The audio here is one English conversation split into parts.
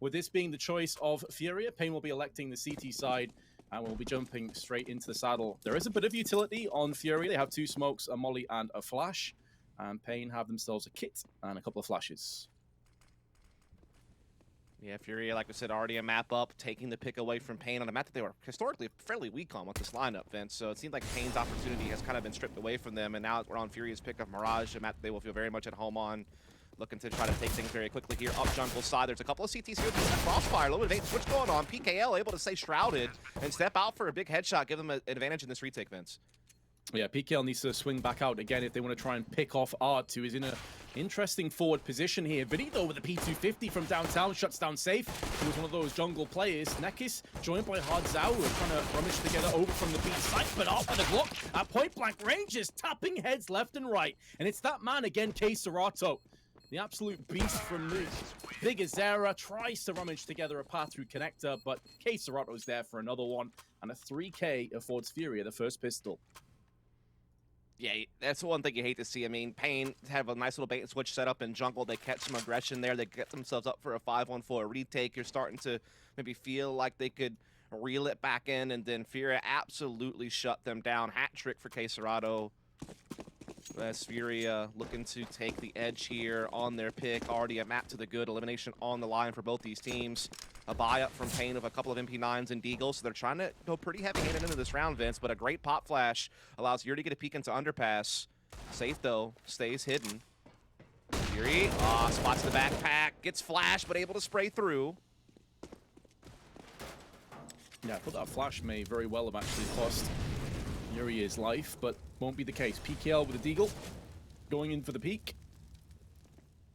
With this being the choice of FURIA, paiN will be electing the CT side and will be jumping straight into the saddle. There is a bit of utility on FURIA. They have 2 smokes, a molly, and a flash. And paiN have themselves a kit and a couple of flashes. Yeah, FURIA, like we said, already a map up, taking the pick away from paiN on a map that they were historically fairly weak on with this lineup, Vince. So it seemed like paiN's opportunity has kind of been stripped away from them, and now we're on FURIA's pick of Mirage, a map that they will feel very much at home on. Looking to try to take things very quickly here. Up jungle side, there's a couple of CTs here. Crossfire, a little bit of switch going on. PKL able to stay shrouded and step out for a big headshot, give them an advantage in this retake, Vince. Yeah, PKL needs to swing back out again if they want to try and pick off Art, who is in an interesting forward position here. Vinny, though, with the P250 from downtown, shuts down Safe, who was one of those jungle players. Nekis, joined by Hard Zhao, who are trying to rummage together over from the B site, but off with a Glock at point-blank ranges, tapping heads left and right. And it's that man again, paiN. The absolute beast from the Big Azera tries to rummage together a path through connector, but paiN's there for another one, and a 3K affords FURIA the first pistol. Yeah, that's the one thing you hate to see. I mean, paiN have a nice little bait and switch set up in jungle. They catch some aggression there. They get themselves up for a 5-1-4 retake. You're starting to maybe feel like they could reel it back in, and then FURIA absolutely shut them down. Hat trick for paiN. As FURIA looking to take the edge here on their pick. Already a map to the good. Elimination on the line for both these teams. A buy up from paiN of a couple of MP9s and Deagles, so they're trying to go pretty heavy-handed into this round, Vince, but a great pop flash allows Yuri to get a peek into underpass. Safe, though, stays hidden. Yuri, spots the backpack, gets flashed, but able to spray through. Yeah, I thought that flash may very well have actually cost Yuri his life, but won't be the case. PKL with a Deagle, going in for the peak.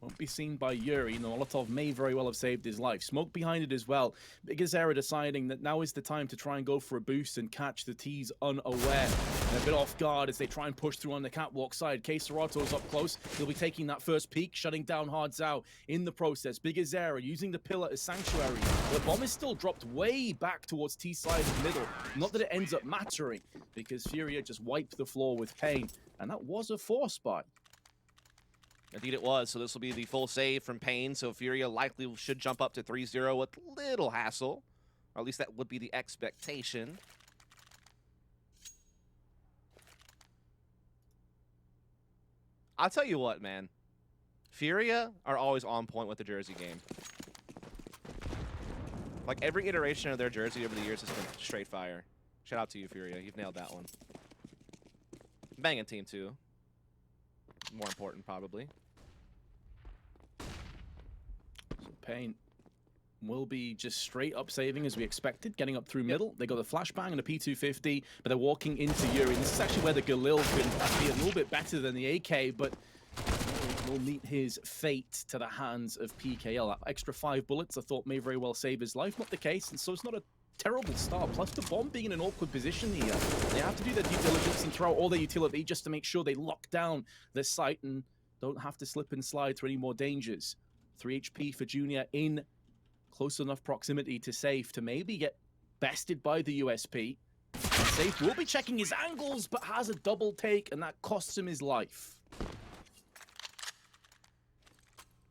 Won't be seen by Yuri. Molotov may very well have saved his life. Smoke behind it as well. Big Azera deciding that now is the time to try and go for a boost and catch the T's unaware. And a bit off guard as they try and push through on the catwalk side. paiN's up close. He'll be taking that first peek, shutting down Hard Zhao in the process. Big Azera using the pillar as sanctuary. The bomb is still dropped way back towards T side and middle. Not that it ends up mattering, because FURIA just wiped the floor with paiN. And that was a 4 spot. Indeed it was, so this will be the full save from paiN, so FURIA likely should jump up to 3-0 with little hassle, or at least that would be the expectation. I'll tell you what, man. FURIA are always on point with the Jersey game. Like, every iteration of their Jersey over the years has been straight fire. Shout out to you, FURIA. You've nailed that one. Banging team, too. More important, probably. So paiN will be just straight up saving as we expected, getting up through middle. They got the flashbang and a P250, but they're walking into Yuri. And this is actually where the Galil can be a little bit better than the AK, but will meet his fate to the hands of PKL. That extra 5 bullets I thought may very well save his life. Not the case, and so it's not a terrible start. Plus the bomb being in an awkward position here. They have to do their due diligence and throw out all their utility just to make sure they lock down this site and don't have to slip and slide through any more dangers. 3 HP for Junior in close enough proximity to Safe to maybe get bested by the USP. And Safe will be checking his angles, but has a double take, and that costs him his life.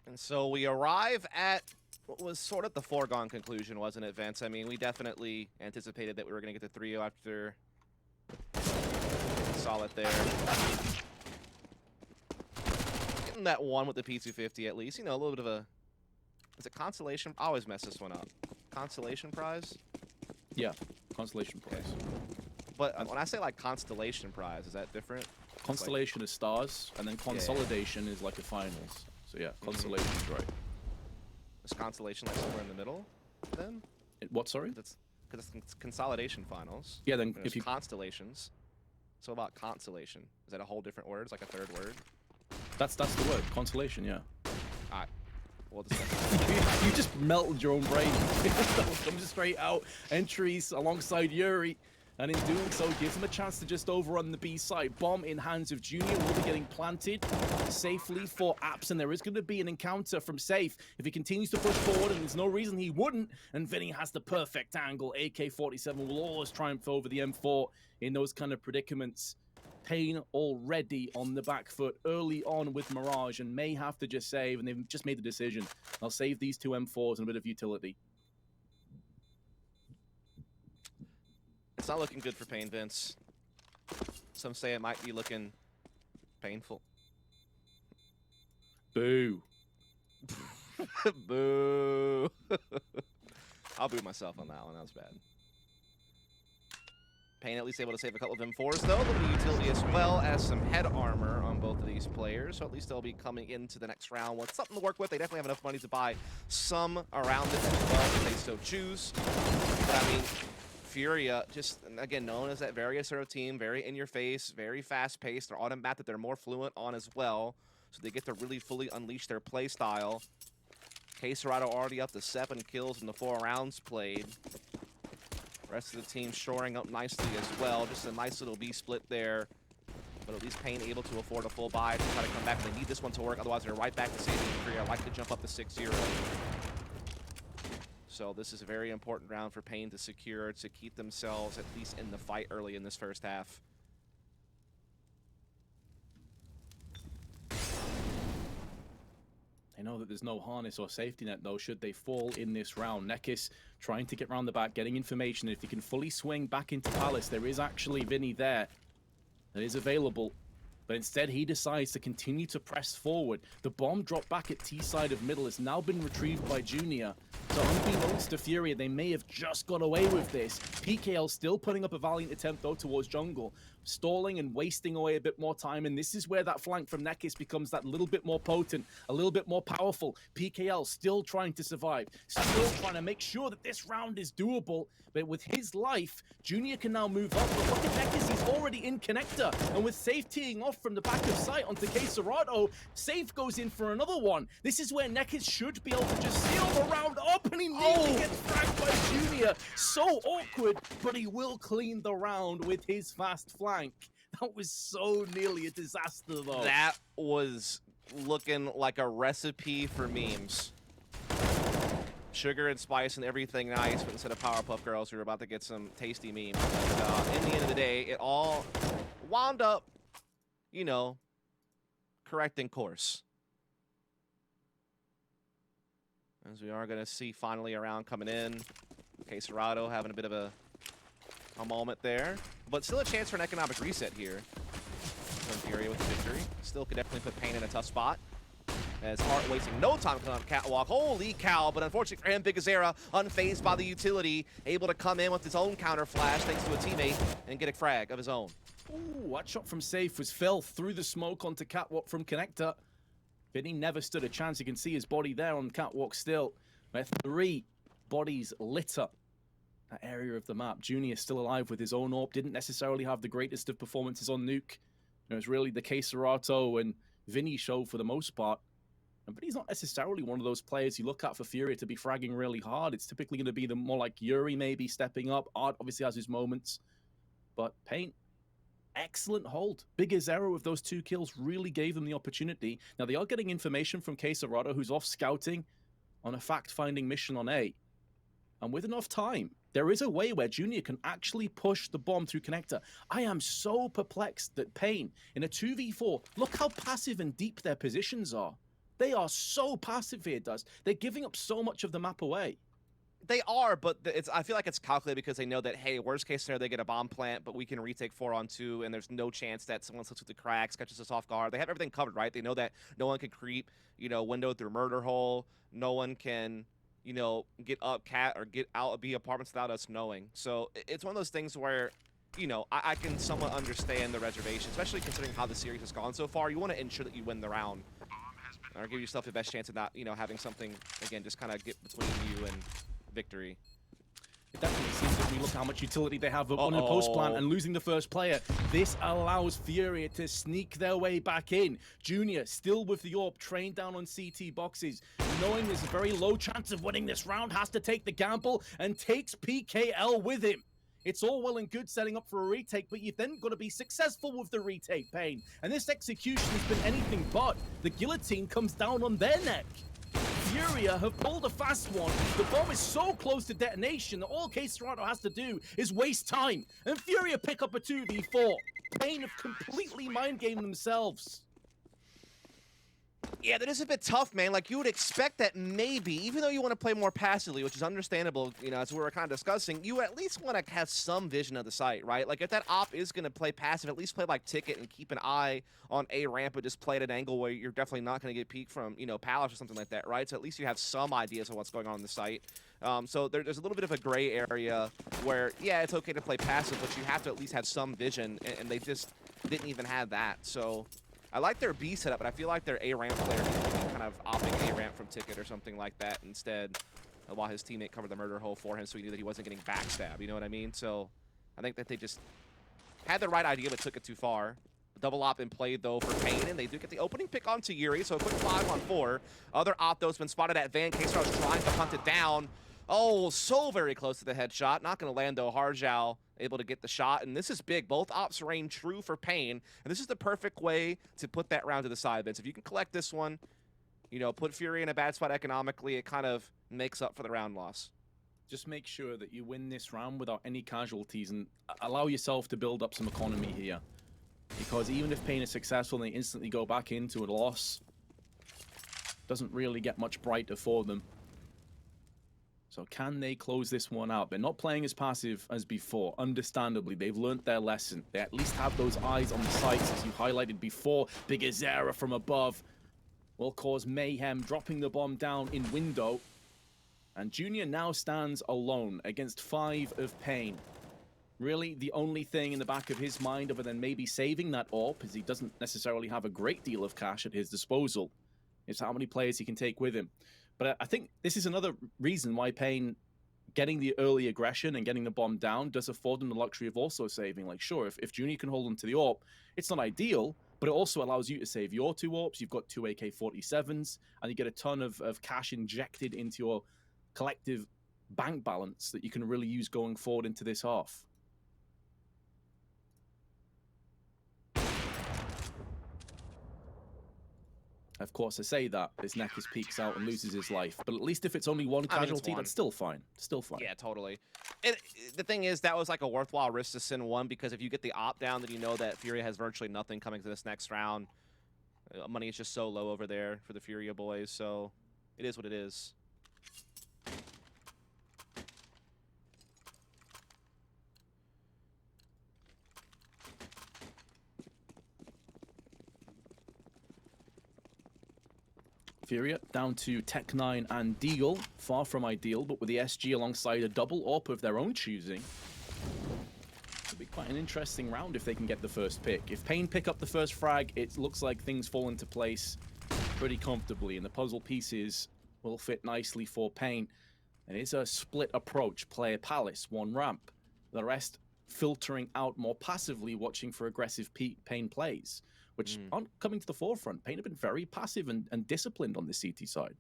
And so we arrive at what was sort of the foregone conclusion, wasn't it, Vince? I mean, we definitely anticipated that we were going to get to 3-0 after solid there. Getting that one with the P250 at least. You know, a little bit of a... Is it consolation? I always mess this one up. Consolation prize? Yeah, consolation prize. But when I say, like, constellation prize, is that different? Constellation is stars, and then consolidation is like a finals. So yeah, consolation is right. Is constellation like somewhere in the middle, then? What, sorry? Because it's consolidation finals. Yeah, then if you... Constellations. So about constellation. Is that a whole different word? It's like a third word? That's the word, constellation, yeah. Alright. We'll discuss. You just melted your own brain. Comes straight out. Entries alongside Yuri. And in doing so, gives him a chance to just overrun the B side. Bomb in hands of Junior will be getting planted safely for Apps, and there is going to be an encounter from Safe if he continues to push forward, and there's no reason he wouldn't. And Vinny has the perfect angle. AK-47 will always triumph over the M4 in those kind of predicaments. paiN already on the back foot early on with Mirage and may have to just save, and they've just made the decision. They'll save these two M4s and a bit of utility. It's not looking good for paiN, Vince. Some say it might be looking painful. Boo. Boo. I'll boo myself on that one. That was bad. paiN at least able to save a couple of M4s, though. A little bit of utility as well as some head armor on both of these players. So at least they'll be coming into the next round with something to work with. They definitely have enough money to buy some around it as well if they so choose. But I mean, FURIA, just, again, known as that very assertive team, very in-your-face, very fast-paced. They're on a map that they're more fluent on as well. So they get to really fully unleash their play style. paiN already up to 7 kills in the 4 rounds played. Rest of the team shoring up nicely as well. Just a nice little B split there. But at least paiN able to afford a full buy to try to come back. They need this one to work, otherwise they're right back to saving FURIA. I like to jump up to 6-0. So this is a very important round for paiN to secure, to keep themselves at least in the fight early in this first half. They know that there's no harness or safety net, though, should they fall in this round. Nekis trying to get round the back, getting information. If he can fully swing back into Palace, there is actually Vinny there that is available. But instead, he decides to continue to press forward. The bomb dropped back at T side of middle. It's now been retrieved by Junior. So unbeknownst to FURIA, they may have just got away with this. PKL still putting up a valiant attempt, though, towards jungle. Stalling and wasting away a bit more time, and this is where that flank from Nekis becomes that little bit more potent, a little bit more powerful. PKL still trying to survive, still trying to make sure that this round is doable, but with his life, Junior can now move up. But look at Nekis, he's already in connector, and with Safe teeing off from the back of sight onto paiN, Safe goes in for another one. This is where Nekis should be able to just seal the round up, and he nearly gets fragged by Junior. So awkward, but he will clean the round with his fast flank. That was so nearly a disaster, though. That was looking like a recipe for memes. Sugar and spice and everything nice, but instead of Powerpuff Girls, we were about to get some tasty memes. But in the end of the day, it all wound up, you know, correcting course. As we are going to see finally a round coming in. paiN having a bit of a moment there, but still a chance for an economic reset here. FURIA with the victory. Still could definitely put paiN in a tough spot. As Hart wasting no time coming on catwalk. Holy cow, but unfortunately for him, Bigazera, unfazed by the utility, able to come in with his own counter flash thanks to a teammate and get a frag of his own. Ooh, that shot from Safe was fell through the smoke onto catwalk from connector. Vinny never stood a chance. You can see his body there on catwalk still. With 3 bodies lit up that area of the map. Junior still alive with his own AWP. Didn't necessarily have the greatest of performances on Nuke. It was really the paiN and Vinny show for the most part. But he's not necessarily one of those players you look at for FURIA to be fragging really hard. It's typically going to be the more like Yuri maybe stepping up. Art obviously has his moments. But paiN, excellent hold. Bigazera with those 2 kills really gave them the opportunity. Now they are getting information from paiN, who's off scouting on a fact-finding mission on A. And with enough time, there is a way where Junior can actually push the bomb through connector. I am so perplexed that paiN, in a 2v4, look how passive and deep their positions are. They are so passive here, Dust. They're giving up so much of the map away. They are, but I feel like it's calculated because they know that, hey, worst case scenario, they get a bomb plant, but we can retake 4 on 2, and there's no chance that someone slips through the cracks, catches us off guard. They have everything covered, right? They know that no one can creep, you know, window through murder hole. No one can, you know, get up cat or get out of B apartments without us knowing. So it's one of those things where, you know, I can somewhat understand the reservation, especially considering how the series has gone so far. You want to ensure that you win the round, or give yourself the best chance of not, you know, having something, again, just kind of get between you and victory. It definitely seems that we look how much utility they have on the post plant and losing the first player. This allows FURIA to sneak their way back in. Junior still with the AWP, trained down on CT boxes, knowing there's a very low chance of winning this round, has to take the gamble and takes PKL with him. It's all well and good setting up for a retake, but you've then got to be successful with the retake, paiN. And this execution has been anything but. The guillotine comes down on their neck. FURIA have pulled a fast one. The bomb is so close to detonation that all paiN has to do is waste time. And FURIA pick up a 2v4. paiN have completely mind-gamed themselves. Yeah, that is a bit tough, man. Like, you would expect that maybe, even though you want to play more passively, which is understandable, you know, as we were kind of discussing, you at least want to have some vision of the site, right? Like, if that op is going to play passive, at least play like Ticket and keep an eye on A ramp, but just play at an angle where you're definitely not going to get peeked from, you know, Palace or something like that, right? So at least you have some ideas of what's going on in the site. So there's a little bit of a gray area where, yeah, it's okay to play passive, but you have to at least have some vision, and they just didn't even have that. So I like their B setup, but I feel like their A ramp player needs to be kind of opting A ramp from Ticket or something like that instead, while his teammate covered the murder hole for him, so he knew that he wasn't getting backstabbed. You know what I mean? So I think that they just had the right idea, but took it too far. Double op in play, though, for paiN, and they do get the opening pick onto Yuri, so a quick 5-on-4. Other op, though, has been spotted at Van. K-Star was trying to hunt it down. Oh, so very close to the headshot. Not going to land, though. Harjao able to get the shot, and this is big. Both ops reign true for paiN, and this is the perfect way to put that round to the side, Vince. If you can collect this one, you know, put FURIA in a bad spot economically, it kind of makes up for the round loss. Just make sure that you win this round without any casualties and allow yourself to build up some economy here. Because even if paiN is successful and they instantly go back into a loss, doesn't really get much brighter for them. So can they close this one out? They're not playing as passive as before. Understandably, they've learned their lesson. They at least have those eyes on the sights, as you highlighted before. Big Azera from above will cause mayhem, dropping the bomb down in window. And Junior now stands alone against 5 of paiN. Really, the only thing in the back of his mind, other than maybe saving that AWP, is he doesn't necessarily have a great deal of cash at his disposal, is how many players he can take with him. But I think this is another reason why paiN getting the early aggression and getting the bomb down does afford them the luxury of also saving. Like, sure, if Junior can hold on to the AWP, it's not ideal, but it also allows you to save your 2 AWPs. You've got 2 AK-47s, and you get a ton of cash injected into your collective bank balance that you can really use going forward into this half. Of course, I say that his Nekkers peeks out and loses his life, but at least if it's only one casualty, that's still fine. Still fine. Yeah, totally. And the thing is, that was like a worthwhile risk to send one, because if you get the op down, then you know that FURIA has virtually nothing coming to this next round. Money is just so low over there for the FURIA boys, so it is what it is. FURIA down to Tech9 and Deagle, far from ideal, but with the SG alongside a double AWP of their own choosing. It'll be quite an interesting round if they can get the first pick. If paiN pick up the first frag, it looks like things fall into place pretty comfortably, and the puzzle pieces will fit nicely for paiN. And it's a split approach, player Palace, 1 ramp. The rest filtering out more passively, watching for aggressive paiN plays, which aren't coming to the forefront. paiN have been very passive and disciplined on the CT side.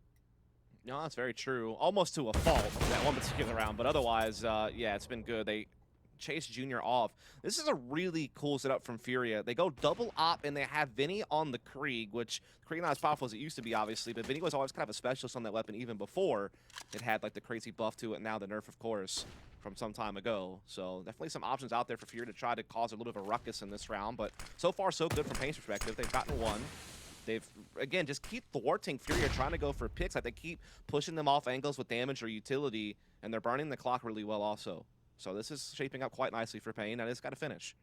No, that's very true. Almost to a fault that one particular round, but otherwise, yeah, it's been good. They chased Junior off. This is a really cool setup from FURIA. They go double op, and they have Vinny on the Krieg, which Krieg not as powerful as it used to be, obviously, but Vinny was always kind of a specialist on that weapon even before it had like the crazy buff to it, and now the nerf, of course, from some time ago. So definitely some options out there for FURIA to try to cause a little bit of a ruckus in this round, but so far so good from paiN's perspective. They've gotten 1. They've, again, just keep thwarting FURIA, trying to go for picks. Like, they keep pushing them off angles with damage or utility, and they're burning the clock really well also. So this is shaping up quite nicely for paiN, and it's got to finish.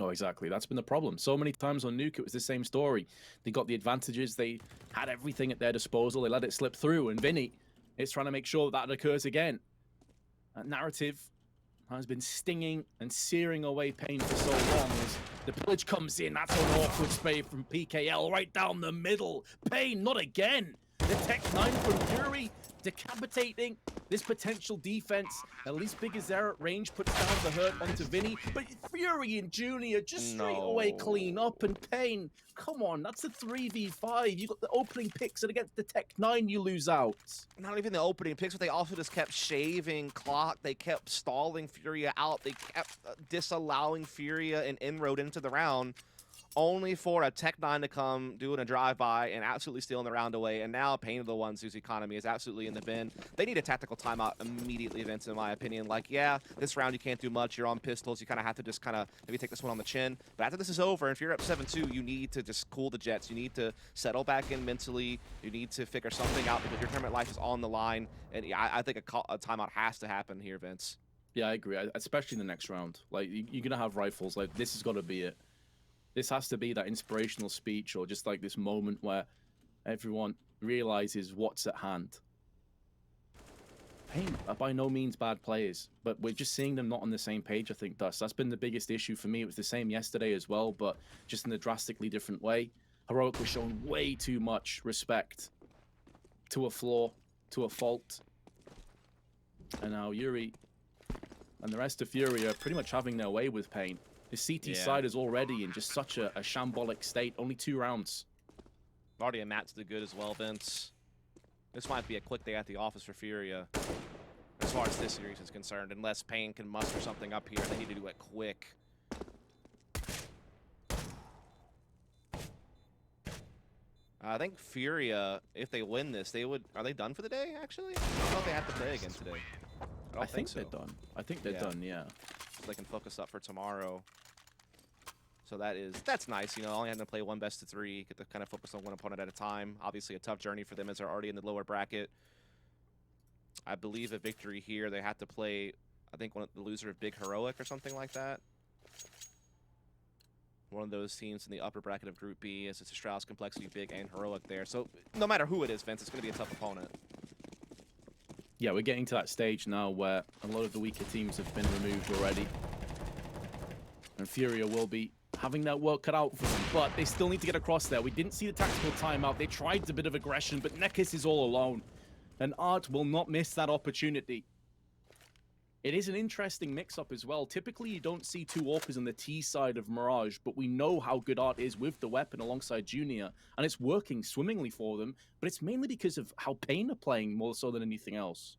Oh, exactly. That's been the problem. So many times on Nuke, it was the same story. They got the advantages. They had everything at their disposal. They let it slip through, and Vinny is trying to make sure that occurs again. That narrative has been stinging and searing away paiN for so long. As the pillage comes in, that's an awkward spray from PKL right down the middle. paiN, not again. The Tech9 from Yuri, decapitating this potential defense. At least Big Azera at range puts down the hurt onto Vinny, but FURIA and Junior just straight away clean up, and paiN, come on, that's a 3v5. You got the opening picks, and against the Tech9 you lose out. Not even the opening picks, but they also just kept shaving clock. They kept stalling FURIA out. They kept disallowing FURIA an inroad into the round. only for a Tech-9 to come doing a drive-by and absolutely stealing the round away, and now paiN are the ones whose economy is absolutely in the bin. They need a tactical timeout immediately, Vince, in my opinion. Like, yeah, this round you can't do much. You're on pistols. You kind of have to just kind of maybe take this one on the chin. But after this is over, if you're up 7-2, you need to just cool the jets. You need to settle back in mentally. You need to figure something out because your tournament life is on the line. And yeah, I think a timeout has to happen here, Vince. Yeah, I agree, especially in the next round. Like, you're going to have rifles. Like, this has got to be it. This has to be that inspirational speech or just like this moment where everyone realizes what's at hand. paiN are by no means bad players, but we're just seeing them not on the same page, I think, Dust. That's been the biggest issue for me. It was the same yesterday as well, but just in a drastically different way. Heroic was showing way too much respect to a flaw, to a fault. And now Yuri and the rest of FURIA are pretty much having their way with paiN. The CT side is already in just such a shambolic state. Only 2 rounds. Already a map to the good as well, Vince. This might be a quick day at the office for FURIA, as far as this series is concerned. Unless paiN can muster something up here, they need to do it quick. I think FURIA, if they win this, they would... Are they done for the day, actually? I don't know if they have to play again today. I think so. They're done. I think they're done, yeah. So they can focus up for tomorrow. So that's nice, you know, only having to play 1 best-of-3, get to kind of focus on 1 opponent at a time. Obviously a tough journey for them as they're already in the lower bracket. I believe a victory here, they have to play, I think, the loser of Big Heroic or something like that. One of those teams in the upper bracket of Group B, as it's a Strauss, Complexity, Big, and Heroic there. So no matter who it is, Vince, it's going to be a tough opponent. Yeah, we're getting to that stage now where a lot of the weaker teams have been removed already. And FURIA will be having that work cut out for them, but they still need to get across there. We didn't see the tactical timeout. They tried a bit of aggression, but Nekis is all alone. And Art will not miss that opportunity. It is an interesting mix-up as well. Typically, you don't see 2 AWPers on the T side of Mirage, but we know how good Art is with the weapon alongside Junior, and it's working swimmingly for them, but it's mainly because of how paiN are playing more so than anything else.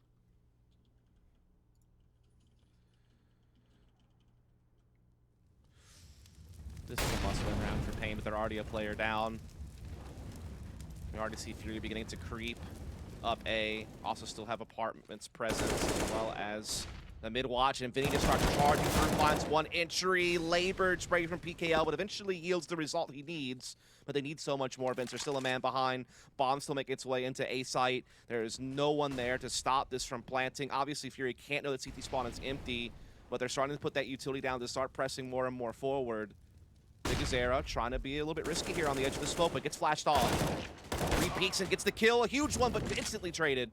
This is a must-win round for paiN, but they're already a player down. We already see FURIA beginning to creep up A. Also still have apartments presence, as well as the mid-watch. And Vinny just starts charging through, finds 1 entry, labored spray from PKL, but eventually yields the result he needs. But they need so much more. Vince, there's still a man behind. Bomb still making its way into A site. There is no one there to stop this from planting. Obviously, FURIA can't know that CT spawn is empty, but they're starting to put that utility down to start pressing more and more forward. Big Azera trying to be a little bit risky here on the edge of the smoke, but gets flashed off. Repeats and gets the kill. A huge one, but instantly traded.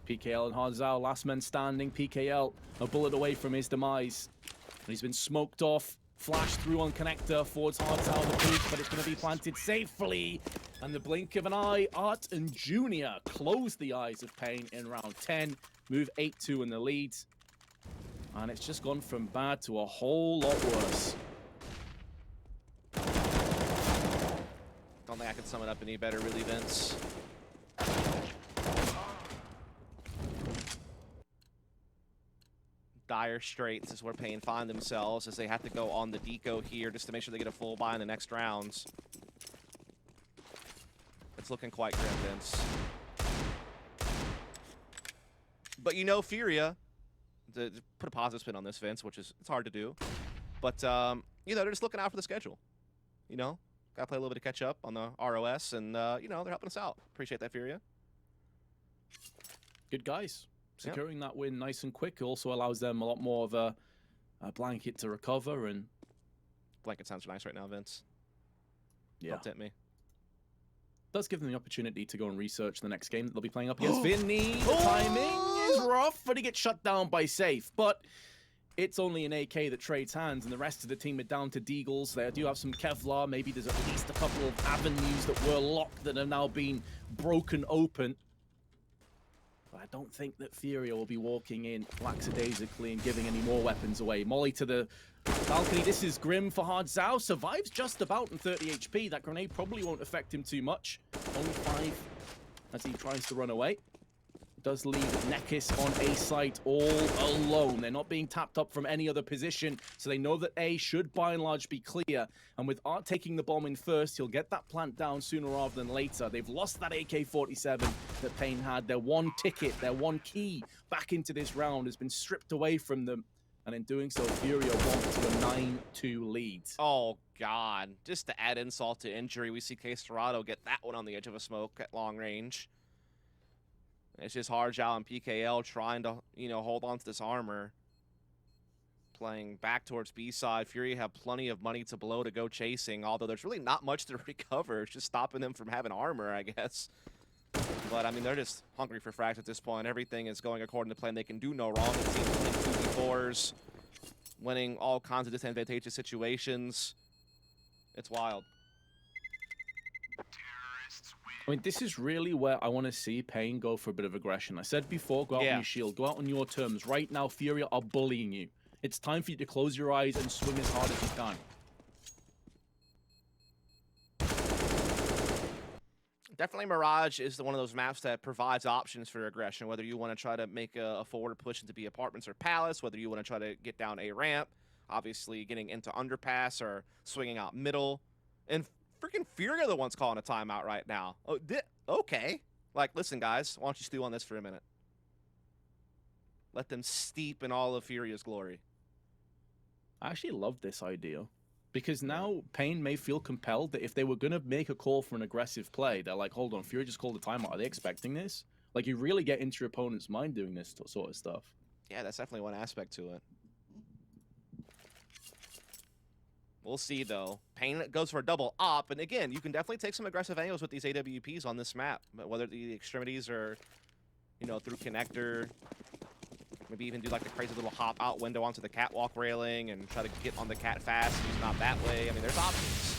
PKL and Harzal, last man standing. PKL a bullet away from his demise. And he's been smoked off. Flashed through on connector. Forwards Harzal the push, but it's going to be planted safely. And the blink of an eye, Art and Junior close the eyes of paiN in round 10. Move 8-2 in the lead. And it's just gone from bad to a whole lot worse. Don't think I can sum it up any better, really, Vince. Dire straits is where paiN find themselves, as they have to go on the deco here just to make sure they get a full buy in the next rounds. It's looking quite grim, Vince. But you know, FURIA, to put a positive spin on this, Vince, which is, it's hard to do. But, you know, they're just looking out for the schedule. You know? Gotta play a little bit of catch up on the ROS, and, you know, they're helping us out. Appreciate that, FURIA. Good guys. Securing that win nice and quick also allows them a lot more of a blanket to recover. And blanket sounds nice right now, Vince. Yeah. Don't tempt me. Does give them the opportunity to go and research the next game that they'll be playing up against Vinny. The timing is rough, but he gets shut down by Safe. But it's only an AK that trades hands, and the rest of the team are down to Deagles. They do have some Kevlar. Maybe there's at least a couple of avenues that were locked that have now been broken open. But I don't think that FURIA will be walking in lackadaisically and giving any more weapons away. Molly to the balcony. This is grim for Harzal. Survives just about in 30 HP. That grenade probably won't affect him too much. Only 5 as he tries to run away. does leave Nekis on A site all alone. They're not being tapped up from any other position, so they know that A should by and large be clear. And with Art taking the bomb in first, he'll get that plant down sooner rather than later. They've lost that AK-47 that paiN had. Their one ticket, their one key back into this round has been stripped away from them. And in doing so, FURIA want to a 9-2 lead. Oh, God. Just to add insult to injury, we see K-Serrato get that one on the edge of a smoke at long range. It's just Harjao and PKL trying to, hold on to this armor. Playing back towards B-side. FURIA have plenty of money to blow to go chasing, although there's really not much to recover. It's just stopping them from having armor, I guess. But, I mean, they're just hungry for frags at this point. Everything is going according to plan. They can do no wrong. It seems winning 2v4s, winning all kinds of disadvantageous situations. It's wild. I mean, this is really where I want to see paiN go for a bit of aggression. I said before, go out on your shield, go out on your terms. Right now, FURIA are bullying you. It's time for you to close your eyes and swing as hard as you can. Definitely Mirage is one of those maps that provides options for aggression, whether you want to try to make a forward push into B apartments or palace, whether you want to try to get down a ramp, obviously getting into underpass or swinging out middle. And freaking FURIA are the ones calling a timeout right now. Oh, okay. Like, listen, guys, why don't you stew on this for a minute? Let them steep in all of FURIA's glory. I actually love this idea. Because now paiN may feel compelled that if they were going to make a call for an aggressive play, they're like, hold on, FURIA just called a timeout. Are they expecting this? Like, you really get into your opponent's mind doing this sort of stuff. Yeah, that's definitely one aspect to it. We'll see, though. paiN goes for a double op, and again, you can definitely take some aggressive angles with these AWPs on this map, but whether the extremities are, through connector, maybe even do like the crazy little hop out window onto the catwalk railing and try to get on the cat fast, use not that way. I mean, there's options.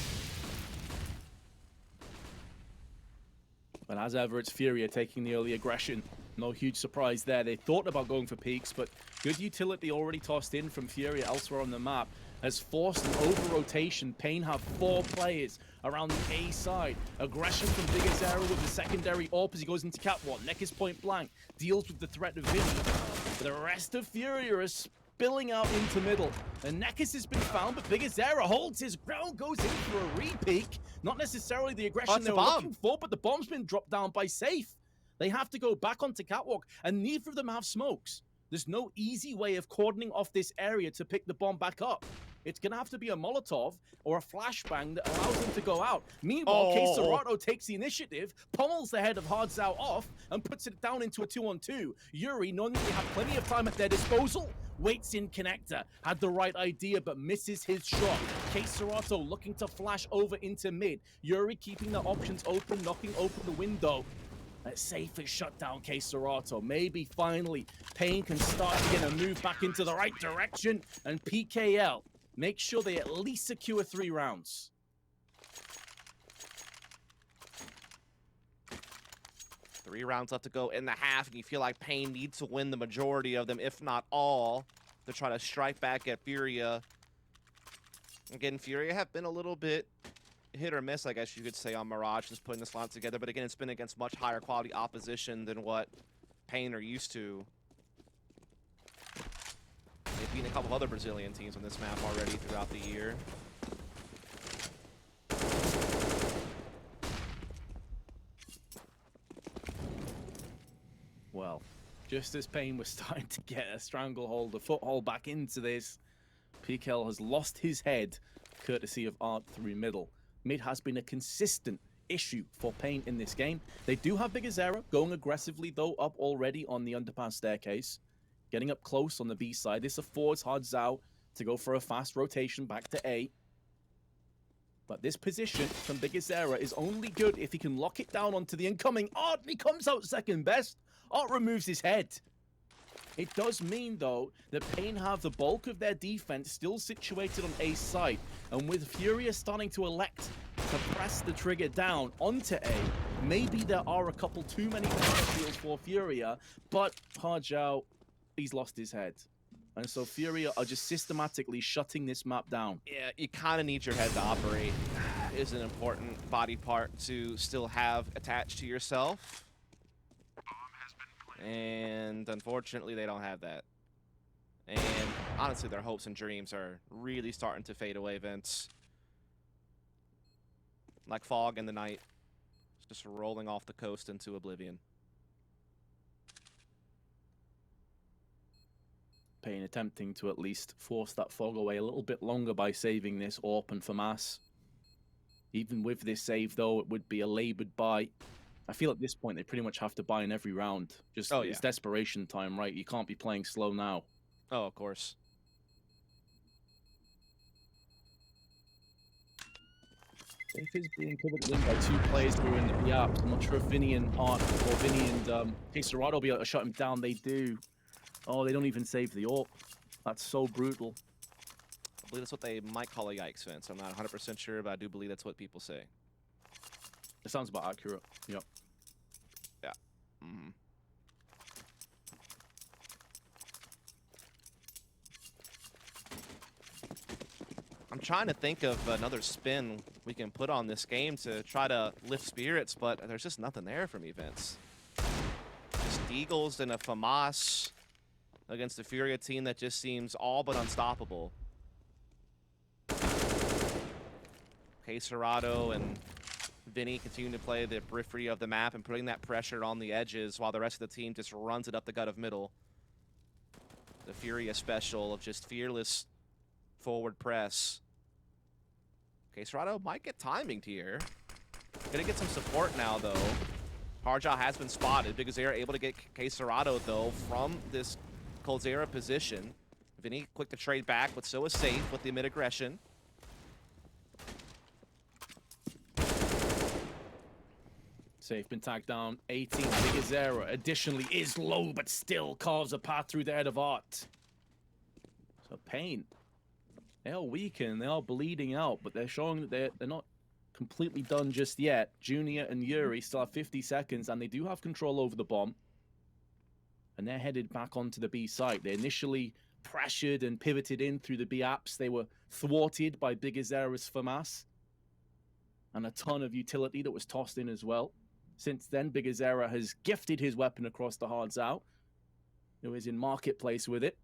But as ever, it's FURIA taking the early aggression. No huge surprise there. They thought about going for peaks, but good utility already tossed in from FURIA elsewhere on the map has forced an over-rotation. paiN have 4 players around the A side. Aggression from Big Azera with the secondary AWP as he goes into catwalk. Nekis point blank, deals with the threat of Vinny. But the rest of FURIA is spilling out into middle. And Nekis has been found, but Big Azera holds his ground, goes in for a re-peek. Not necessarily the aggression they were looking for, but the bomb's been dropped down by Safe. They have to go back onto catwalk, and neither of them have smokes. There's no easy way of cordoning off this area to pick the bomb back up. It's going to have to be a Molotov or a flashbang that allows them to go out. Meanwhile, K-Serrato takes the initiative, pummels the head of Hardzao off, and puts it down into a 2-on-2. Yuri, knowing that they have plenty of time at their disposal, waits in connector. Had the right idea, but misses his shot. K-Serrato looking to flash over into mid. Yuri keeping the options open, knocking open the window. Safe is shut down K-Serrato. Maybe finally paiN can start to get a move back into the right direction. And PKL make sure they at least secure 3 rounds. Three rounds left to go in the half, and you feel like paiN needs to win the majority of them, if not all, to try to strike back at FURIA. Again, FURIA have been a little bit hit or miss, I guess you could say, on Mirage, just putting this line together. But again, it's been against much higher quality opposition than what paiN are used to. They've beaten a couple of other Brazilian teams on this map already throughout the year. Well, just as paiN was starting to get a stranglehold, a foothold back into this, PKL has lost his head, courtesy of Art through middle. Mid has been a consistent issue for paiN in this game. They do have Big Azera going aggressively, though, up already on the underpass staircase. Getting up close on the B side. This affords Hardzao to go for a fast rotation back to A. But this position from Big Azera is only good if he can lock it down onto the incoming Art. He comes out second best. Art removes his head. It does mean, though, that paiN have the bulk of their defense still situated on A side. And with FURIA starting to elect to press the trigger down onto A, maybe there are a couple too many battlefields for FURIA, but Hardzao, he's lost his head. And so FURIA are just systematically shutting this map down. Yeah, you kind of need your head to operate. Is an important body part to still have attached to yourself. And unfortunately, they don't have that. And honestly, their hopes and dreams are really starting to fade away, Vince. Like fog in the night. It's just rolling off the coast into oblivion. paiN attempting to at least force that fog away a little bit longer by saving this AWP and FAMAS. Even with this save, though, it would be a labored buy. I feel at this point they pretty much have to buy in every round. Just it's desperation time, right? You can't be playing slow now. Oh, of course. Safe is being pivoted in by two players who are in the B-Apps. I'm not sure if Vinny and Hart or Vinny and paiN will be able to shut him down. They do. Oh, they don't even save the AWP. That's so brutal. I believe that's what they might call a yikes, Vince. I'm not 100% sure, but I do believe that's what people say. It sounds about accurate. Yep. Yeah. Mm-hmm. I'm trying to think of another spin we can put on this game to try to lift spirits, but there's just nothing there for me, Vince. Just Eagles and a FAMAS against the FURIA team that just seems all but unstoppable. paiN and Vinny continue to play the periphery of the map and putting that pressure on the edges while the rest of the team just runs it up the gut of middle. The FURIA special of just fearless forward press. paiN might get timinged here. Gonna get some support now, though. Harja has been spotted. BigAzera able to get paiN, though, from this Coldzera position. Vinny quick to trade back, but so is Safe with the mid-aggression. Safe been tagged down. 18. BigAzera additionally is low, but still carves a path through the head of Art. So paiN, they are weakened, they are bleeding out, but they're showing that they're not completely done just yet. Junior and Yuri still have 50 seconds, and they do have control over the bomb. And they're headed back onto the B site. They initially pressured and pivoted in through the B apps. They were thwarted by BigAzera's FAMAS. And a ton of utility that was tossed in as well. Since then, BigAzera has gifted his weapon across the Hards out, who is in marketplace with it.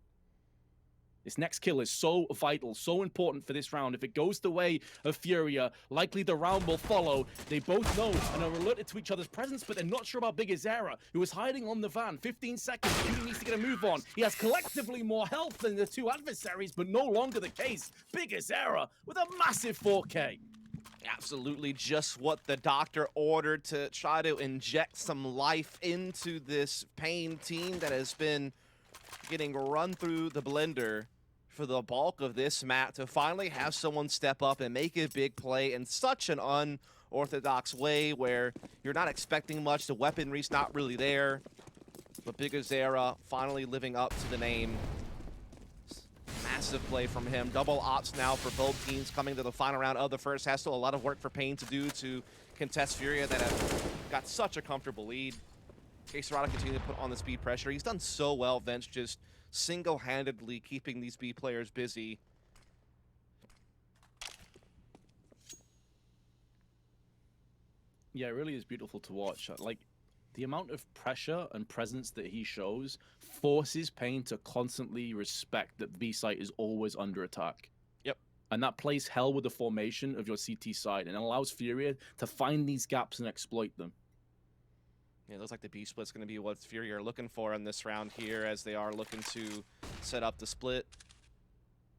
This next kill is so vital, so important for this round. If it goes the way of FURIA, likely the round will follow. They both know and are alerted to each other's presence, but they're not sure about BigAzera, who is hiding on the van. 15 seconds, he needs to get a move on. He has collectively more health than the two adversaries, but no longer the case. BigAzera with a massive 4K. Absolutely just what the doctor ordered to try to inject some life into this paiN team that has been getting run through the blender for the bulk of this map, to finally have someone step up and make a big play in such an unorthodox way where you're not expecting much. The weaponry's not really there, but BigAzera finally living up to the name. Massive play from him. Double ops now for both teams coming to the final round of the first half. Still a lot of work for paiN to do to contest FURIA that have got such a comfortable lead. paiN continue to put on the speed pressure. He's done so well, Vince, just single-handedly keeping these B players busy. Yeah, it really is beautiful to watch. Like, the amount of pressure and presence that he shows forces paiN to constantly respect that the B site is always under attack. Yep. And that plays hell with the formation of your CT side and allows FURIA to find these gaps and exploit them. Yeah, it looks like the B split's going to be what FURIA are looking for in this round here, as they are looking to set up the split.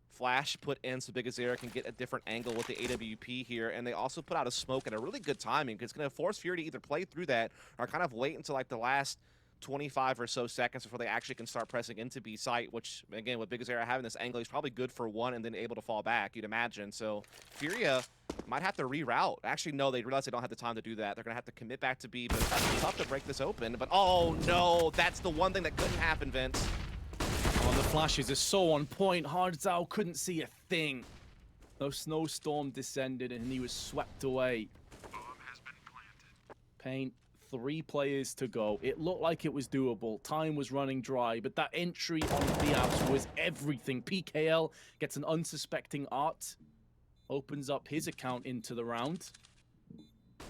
Flash put in so BigAzera can get a different angle with the AWP here, and they also put out a smoke at a really good timing, because it's going to force FURIA to either play through that or kind of wait until like the last 25 or so seconds before they actually can start pressing into B site, which, again, with BigAzera having this angle, he's probably good for one and then able to fall back, you'd imagine. So FURIA might have to reroute. Actually, no, they realize they don't have the time to do that. They're going to have to commit back to B, but it's tough to break this open. But, oh, no, that's the one thing that couldn't happen, Vince. Oh, the flashes are so on point. Hardzao couldn't see a thing. No snowstorm descended and he was swept away. Bomb has been planted. paiN, 3 players to go. It looked like it was doable. Time was running dry, but that entry on the B-Apps was everything. PKL gets an unsuspecting Art. Opens up his account into the round.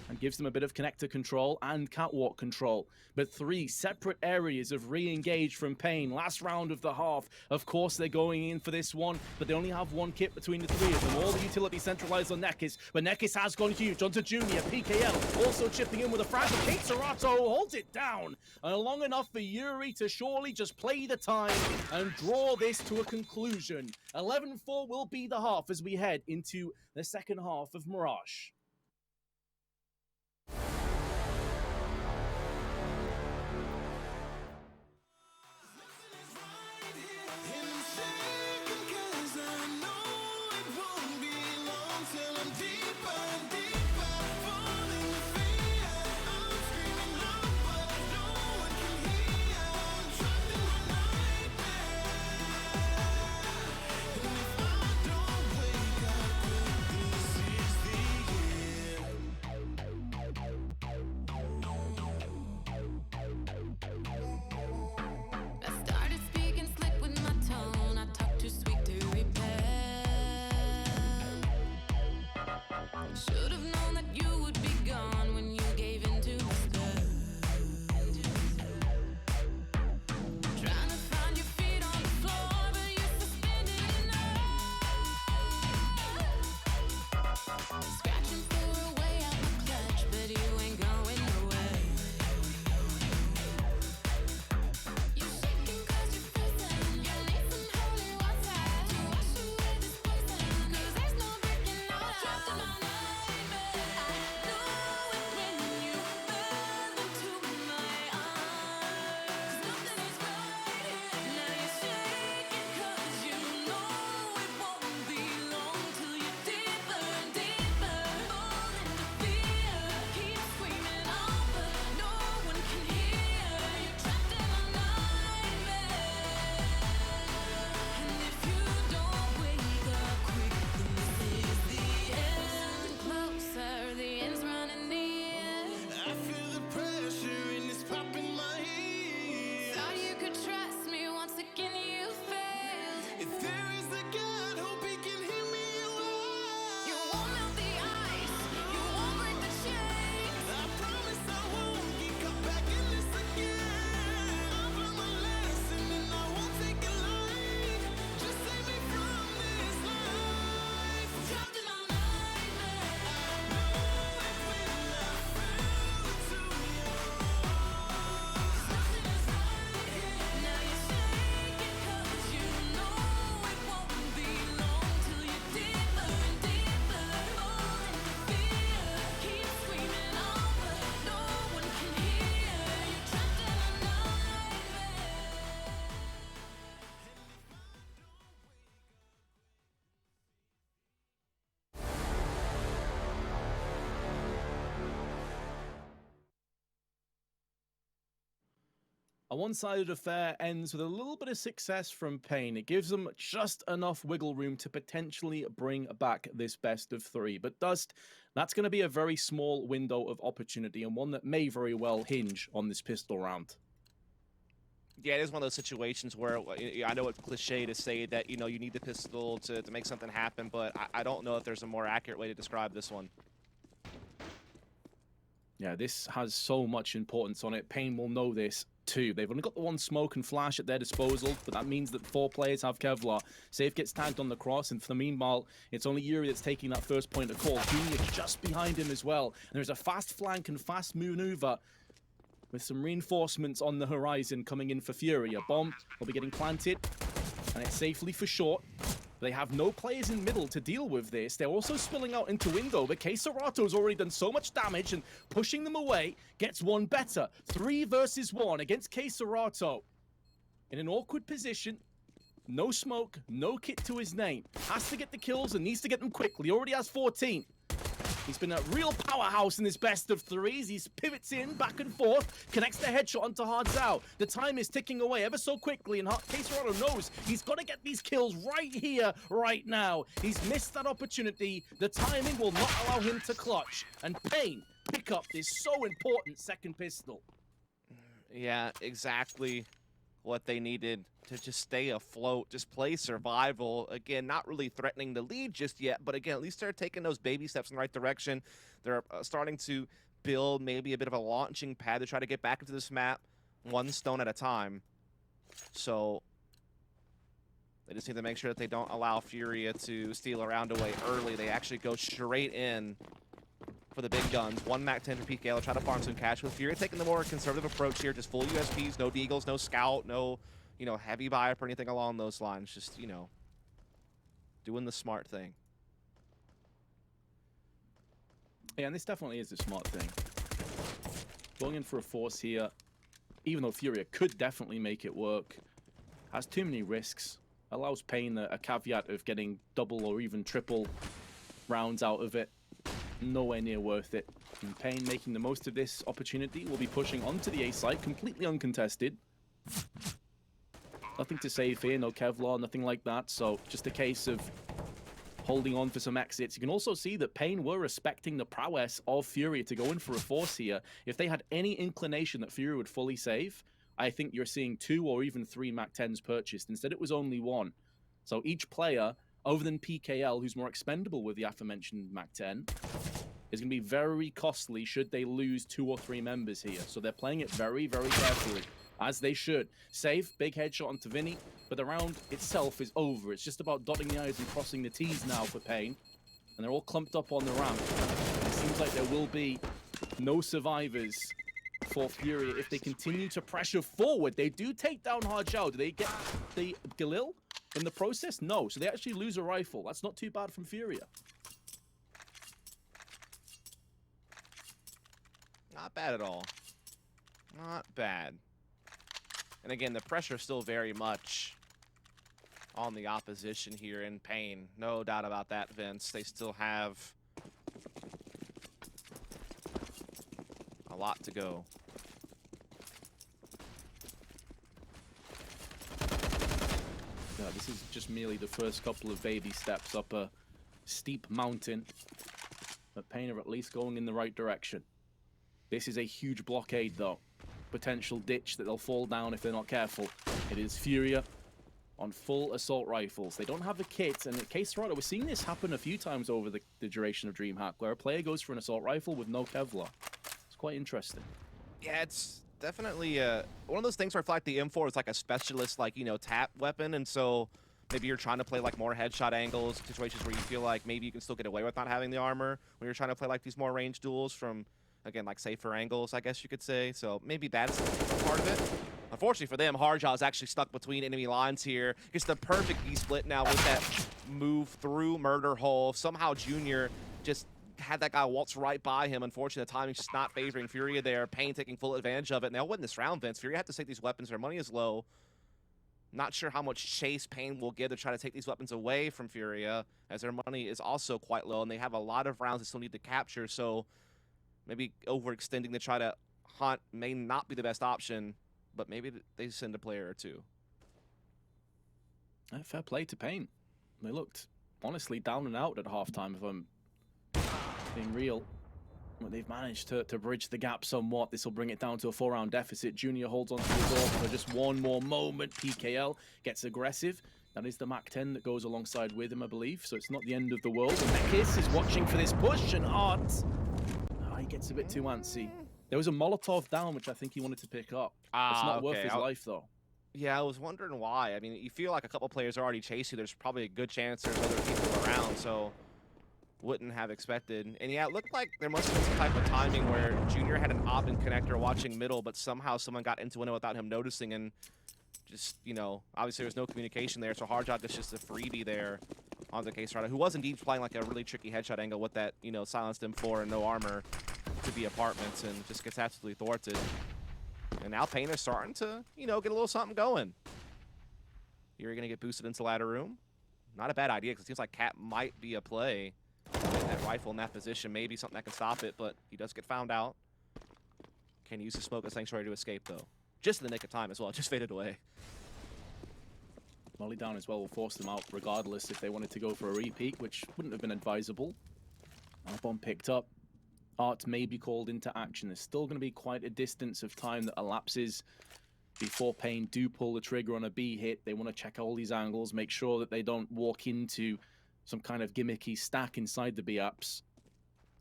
and gives them a bit of connector control and catwalk control. But 3 separate areas of re-engage from paiN. Last round of the half. Of course, they're going in for this one, but they only have 1 kit between the 3 of them. All the utility centralized on Nekis, but Nekis has gone huge onto Junior. PKL also chipping in with a frag. Kate Serato holds it down. And long enough for Yuri to surely just play the time and draw this to a conclusion. 11-4 will be the half as we head into the second half of Mirage. Should've known that you would be gone when you gave in to my spell. Trying to find your feet on the floor, but you're suspended enough. Scratching for a way out my clutch, but you ain't going nowhere. You're shaking 'cause you're frozen. You need some holy water to wash away this poison. 'Cause there's no breaking out. Trapped in my A one-sided affair ends with a little bit of success from paiN. It gives them just enough wiggle room to potentially bring back this best of 3. But Dust, that's going to be a very small window of opportunity and one that may very well hinge on this pistol round. Yeah, it is one of those situations where I know it's cliche to say that, you know, you need the pistol to make something happen, but I don't know if there's a more accurate way to describe this one. Yeah, this has so much importance on it. paiN will know this too. They've only got the 1 smoke and flash at their disposal, but that means that 4 players have Kevlar. Safe gets tagged on the cross, and for the meanwhile, it's only Yuri that's taking that first point of call. Junior just behind him as well. And there's a fast flank and fast maneuver with some reinforcements on the horizon coming in for FURIA. Bomb will be getting planted, and it's safely for short. They have no players in middle to deal with this. They're also spilling out into window, but Serato already done so much damage, and pushing them away gets one better. 3 versus 1 against Serato. In an awkward position. No smoke, no kit to his name. Has to get the kills and needs to get them quickly. He already has 14. He's been a real powerhouse in this best of 3s. He pivots in, back and forth, connects the headshot onto Hardzao. The time is ticking away ever so quickly, and Serato knows he's got to get these kills right here, right now. He's missed that opportunity. The timing will not allow him to clutch. And paiN pick up this so important second pistol. Yeah, exactly. what they needed to just stay afloat, just play survival. Again, not really threatening the lead just yet, but again, at least they're taking those baby steps in the right direction. They're starting to build maybe a bit of a launching pad to try to get back into this map one stone at a time. So they just need to make sure that they don't allow FURIA to steal a round away early. They actually go straight in for the big guns. 1 MAC-10 for PKL. Try to farm some cash with FURIA taking the more conservative approach here. Just full USPs, no Deagles, no Scout, no, heavy buy-up or anything along those lines. Just, doing the smart thing. Yeah, and this definitely is the smart thing. Going in for a force here, even though FURIA could definitely make it work, has too many risks. Allows paiN a caveat of getting double or even triple rounds out of it. Nowhere near worth it. And paiN making the most of this opportunity will be pushing onto the A site, completely uncontested. Nothing to save here, no Kevlar, nothing like that. So just a case of holding on for some exits. You can also see that paiN were respecting the prowess of FURIA to go in for a force here. If they had any inclination that FURIA would fully save, I think you're seeing 2 or even 3 MAC-10s purchased. Instead, it was only 1. So each player, other than PKL, who's more expendable with the aforementioned MAC-10, is going to be very costly should they lose 2 or 3 members here. So they're playing it very, very carefully, as they should. Save, big headshot onto Vinny, but the round itself is over. It's just about dotting the I's and crossing the T's now for paiN. And they're all clumped up on the ramp. It seems like there will be no survivors for FURIA if they continue to pressure forward. They do take down Harjao. Do they get the Galil in the process? No. So they actually lose a rifle. That's not too bad from FURIA. Not bad at all. Not bad. And again, the pressure is still very much on the opposition here in paiN. No doubt about that, Vince. They still have a lot to go. Yeah, this is just merely the first couple of baby steps up a steep mountain. But paiN are at least going in the right direction. This is a huge blockade, though. Potential ditch that they'll fall down if they're not careful. It is FURIA on full assault rifles. They don't have the kit, and in case Toronto, we're seeing this happen a few times over the duration of DreamHack, where a player goes for an assault rifle with no Kevlar. It's quite interesting. Yeah, it's definitely one of those things where I feel like the M4 is like a specialist, tap weapon, and so maybe you're trying to play like more headshot angles, situations where you feel like maybe you can still get away with not having the armor, when you're trying to play like these more range duels from, again, like safer angles, I guess you could say. So maybe that's part of it. Unfortunately for them, Harjao is actually stuck between enemy lines here. Gets the perfect B-split now with that move through Murder Hole. Somehow Junior just had that guy waltz right by him. Unfortunately, the timing's just not favoring FURIA there. paiN taking full advantage of it. And they'll win this round, Vince. FURIA have to take these weapons. Their money is low. Not sure how much chase paiN will give to try to take these weapons away from FURIA, as their money is also quite low, and they have a lot of rounds they still need to capture. So maybe overextending to try to hunt may not be the best option, but maybe they send a player or two. Fair play to paiN. They looked honestly down and out at halftime, if I'm being real. But they've managed to bridge the gap somewhat. This will bring it down to a 4-round deficit. Junior holds on to the door for just one more moment. PKL gets aggressive. That is the MAC-10 that goes alongside with him, I believe. So it's not the end of the world. And Nekis is watching for this push, and Art, he gets a bit too antsy. There was a Molotov down, which I think he wanted to pick up. It's not worth his life, though. Yeah, I was wondering why. I mean, you feel like a couple players are already chasing you. There's probably a good chance there's other people around, so wouldn't have expected. And yeah, it looked like there must have been some type of timing where Junior had an op in connector watching middle, but somehow someone got into window without him noticing, and just, obviously there's no communication there, so Harjao is just a freebie there on the case rider, who was indeed playing like a really tricky headshot angle with that, silenced M4 and no armor to be apartments, and just gets absolutely thwarted. And now paiN is starting to, get a little something going. You're going to get boosted into ladder room. Not a bad idea, because it seems like Cat might be a play. That rifle in that position, maybe something that can stop it, but he does get found out. Can use the smoke as Sanctuary to escape, though. Just in the nick of time as well, just faded away. Molly down as well will force them out regardless if they wanted to go for a repeat, which wouldn't have been advisable. Bomb picked up. Art may be called into action. There's still going to be quite a distance of time that elapses before paiN do pull the trigger on a B hit. They want to check all these angles, make sure that they don't walk into some kind of gimmicky stack inside the B apps.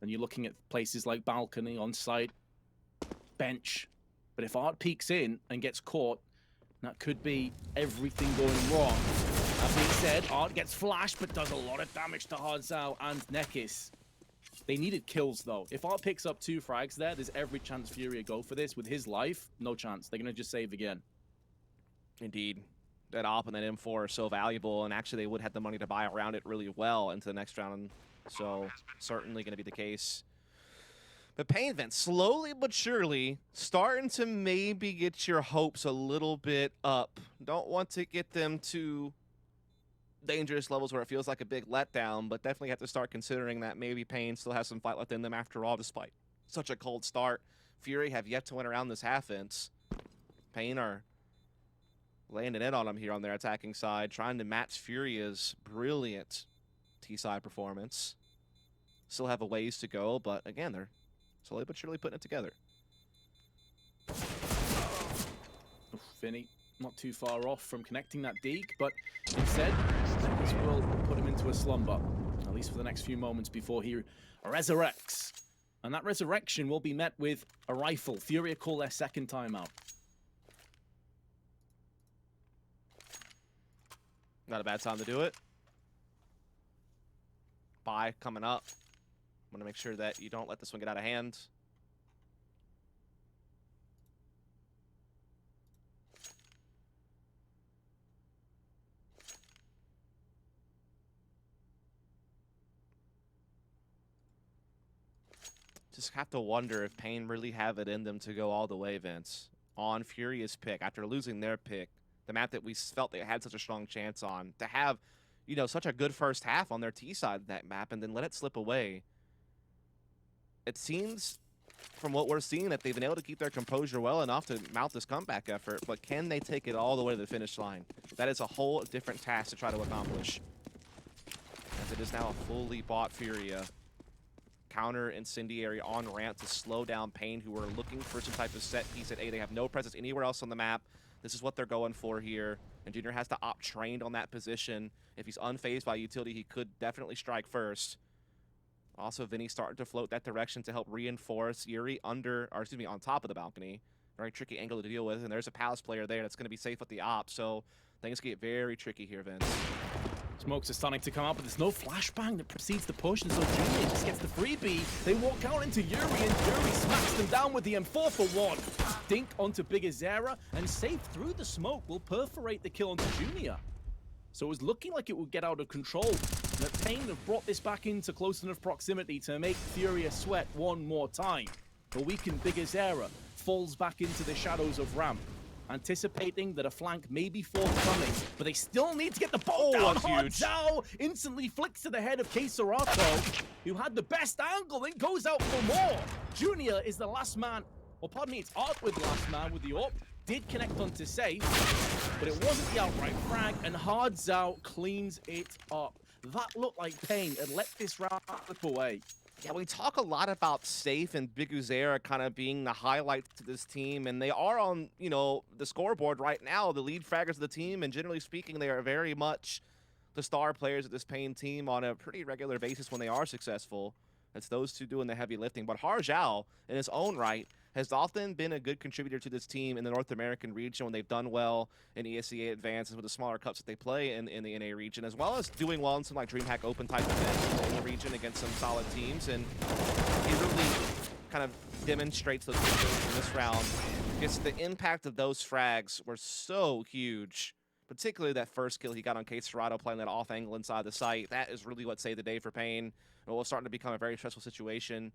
And you're looking at places like balcony, on site, bench. But if Art peeks in and gets caught, that could be everything going wrong. That being said, Art gets flashed, but does a lot of damage to Hardzao and Nekis. They needed kills, though. If Art picks up 2 frags there, there's every chance FURIA go for this. With his life, no chance. They're going to just save again. Indeed. That AWP and that M4 are so valuable, and actually they would have the money to buy around it really well into the next round. So certainly going to be the case. But paiN Vent, slowly but surely, starting to maybe get your hopes a little bit up. Don't want to get them to dangerous levels where it feels like a big letdown, but definitely have to start considering that maybe paiN still has some fight left in them after all, despite such a cold start. FURIA have yet to win around this half-inch. paiN are laying it in on them here on their attacking side, trying to match FURIA's brilliant T-side performance. Still have a ways to go, but again, they're slowly but surely putting it together. Vinny, not too far off from connecting that deke, but instead, this will put him into a slumber, at least for the next few moments before he resurrects. And that resurrection will be met with a rifle. FURIA call their second timeout. Not a bad time to do it. Buy coming up. Want to make sure that you don't let this one get out of hand. Just have to wonder if paiN really have it in them to go all the way, Vince. On FURIA's pick, after losing their pick, the map that we felt they had such a strong chance on, to have, you know, such a good first half on their T side of that map and then let it slip away. It seems, from what we're seeing, that they've been able to keep their composure well enough to mount this comeback effort, but can they take it all the way to the finish line? That is a whole different task to try to accomplish. As it is now a fully bought FURIA. Counter incendiary on ramp to slow down paiN, who are looking for some type of set piece at A. They have no presence anywhere else on the map. This is what they're going for here. And Junior has to opt trained on that position. If he's unfazed by utility, he could definitely strike first. Also, Vinny starting to float that direction to help reinforce Yuri on top of the balcony. Very tricky angle to deal with. And there's a Palace player there that's going to be safe with the op. So things get very tricky here, Vince. Smokes are starting to come out, but there's no flashbang that precedes the push, and so Junior just gets the freebie. They walk out into Yuri, and Yuri smacks them down with the M4 for 1. Dink onto Big Azera, and safe through the smoke will perforate the kill onto Junior. So it was looking like it would get out of control. And paiN have brought this back into close enough proximity to make FURIA sweat one more time. The weakened Big Azera falls back into the shadows of ramp, anticipating that a flank may be forthcoming, but they still need to get the ball down. Hardzao instantly flicks to the head of Serato, who had the best angle, then goes out for more. Junior is the last man, or pardon me, it's Art with the last man with the AWP. Did connect onto safe, but it wasn't the outright frag, and Hardzao cleans it up. That looked like paiN had let this round slip away. Yeah, we talk a lot about Safe and Big Uzera kind of being the highlights to this team, and they are on, you know, the scoreboard right now, the lead fraggers of the team, and generally speaking, they are very much the star players of this paiN team on a pretty regular basis when they are successful. It's those two doing the heavy lifting. But Hardzao, in his own right, has often been a good contributor to this team in the North American region when they've done well in ESEA advances with the smaller cups that they play in the NA region, as well as doing well in some like DreamHack Open type events in the region against some solid teams. And he really kind of demonstrates those things in this round. Just the impact of those frags were so huge, particularly that first kill he got on Serato playing that off angle inside the site. That is really what saved the day for paiN. It was starting to become a very stressful situation.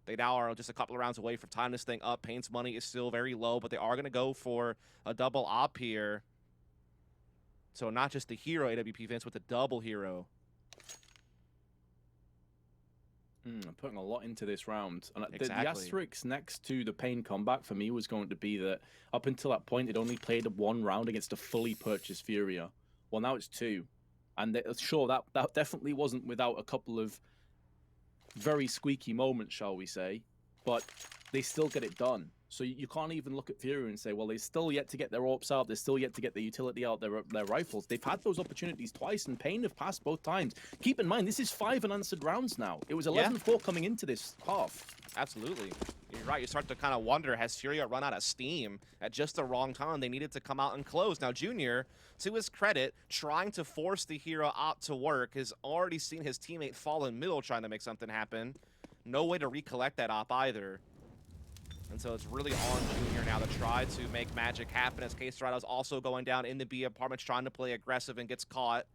They now are just a couple of rounds away from tying this thing up. paiN's money is still very low, but they are going to go for a double op here. So not just the hero AWP Vince, with the double hero. I'm putting a lot into this round. And Exactly. the asterisk next to the paiN comeback for me was going to be that up until that point, it only played 1 round against a fully purchased FURIA. Well, now it's 2. And sure, that definitely wasn't without a couple of very squeaky moments, shall we say, but they still get it done. So you can't even look at FURIA and say, well, they're still yet to get their AWPs out. They're still yet to get the utility out, their rifles. They've had those opportunities twice, and paiN have passed both times. Keep in mind, this is 5 unanswered rounds now. It was 11-4 coming into this half. Absolutely. You're right. You start to kind of wonder, has FURIA run out of steam at just the wrong time? They needed to come out and close. Now, Junior, to his credit, trying to force the hero op to work, has already seen his teammate fall in middle trying to make something happen. No way to recollect that op either. And so it's really on Junior now to try to make magic happen, as CSGO is also going down in the B apartments trying to play aggressive and gets caught.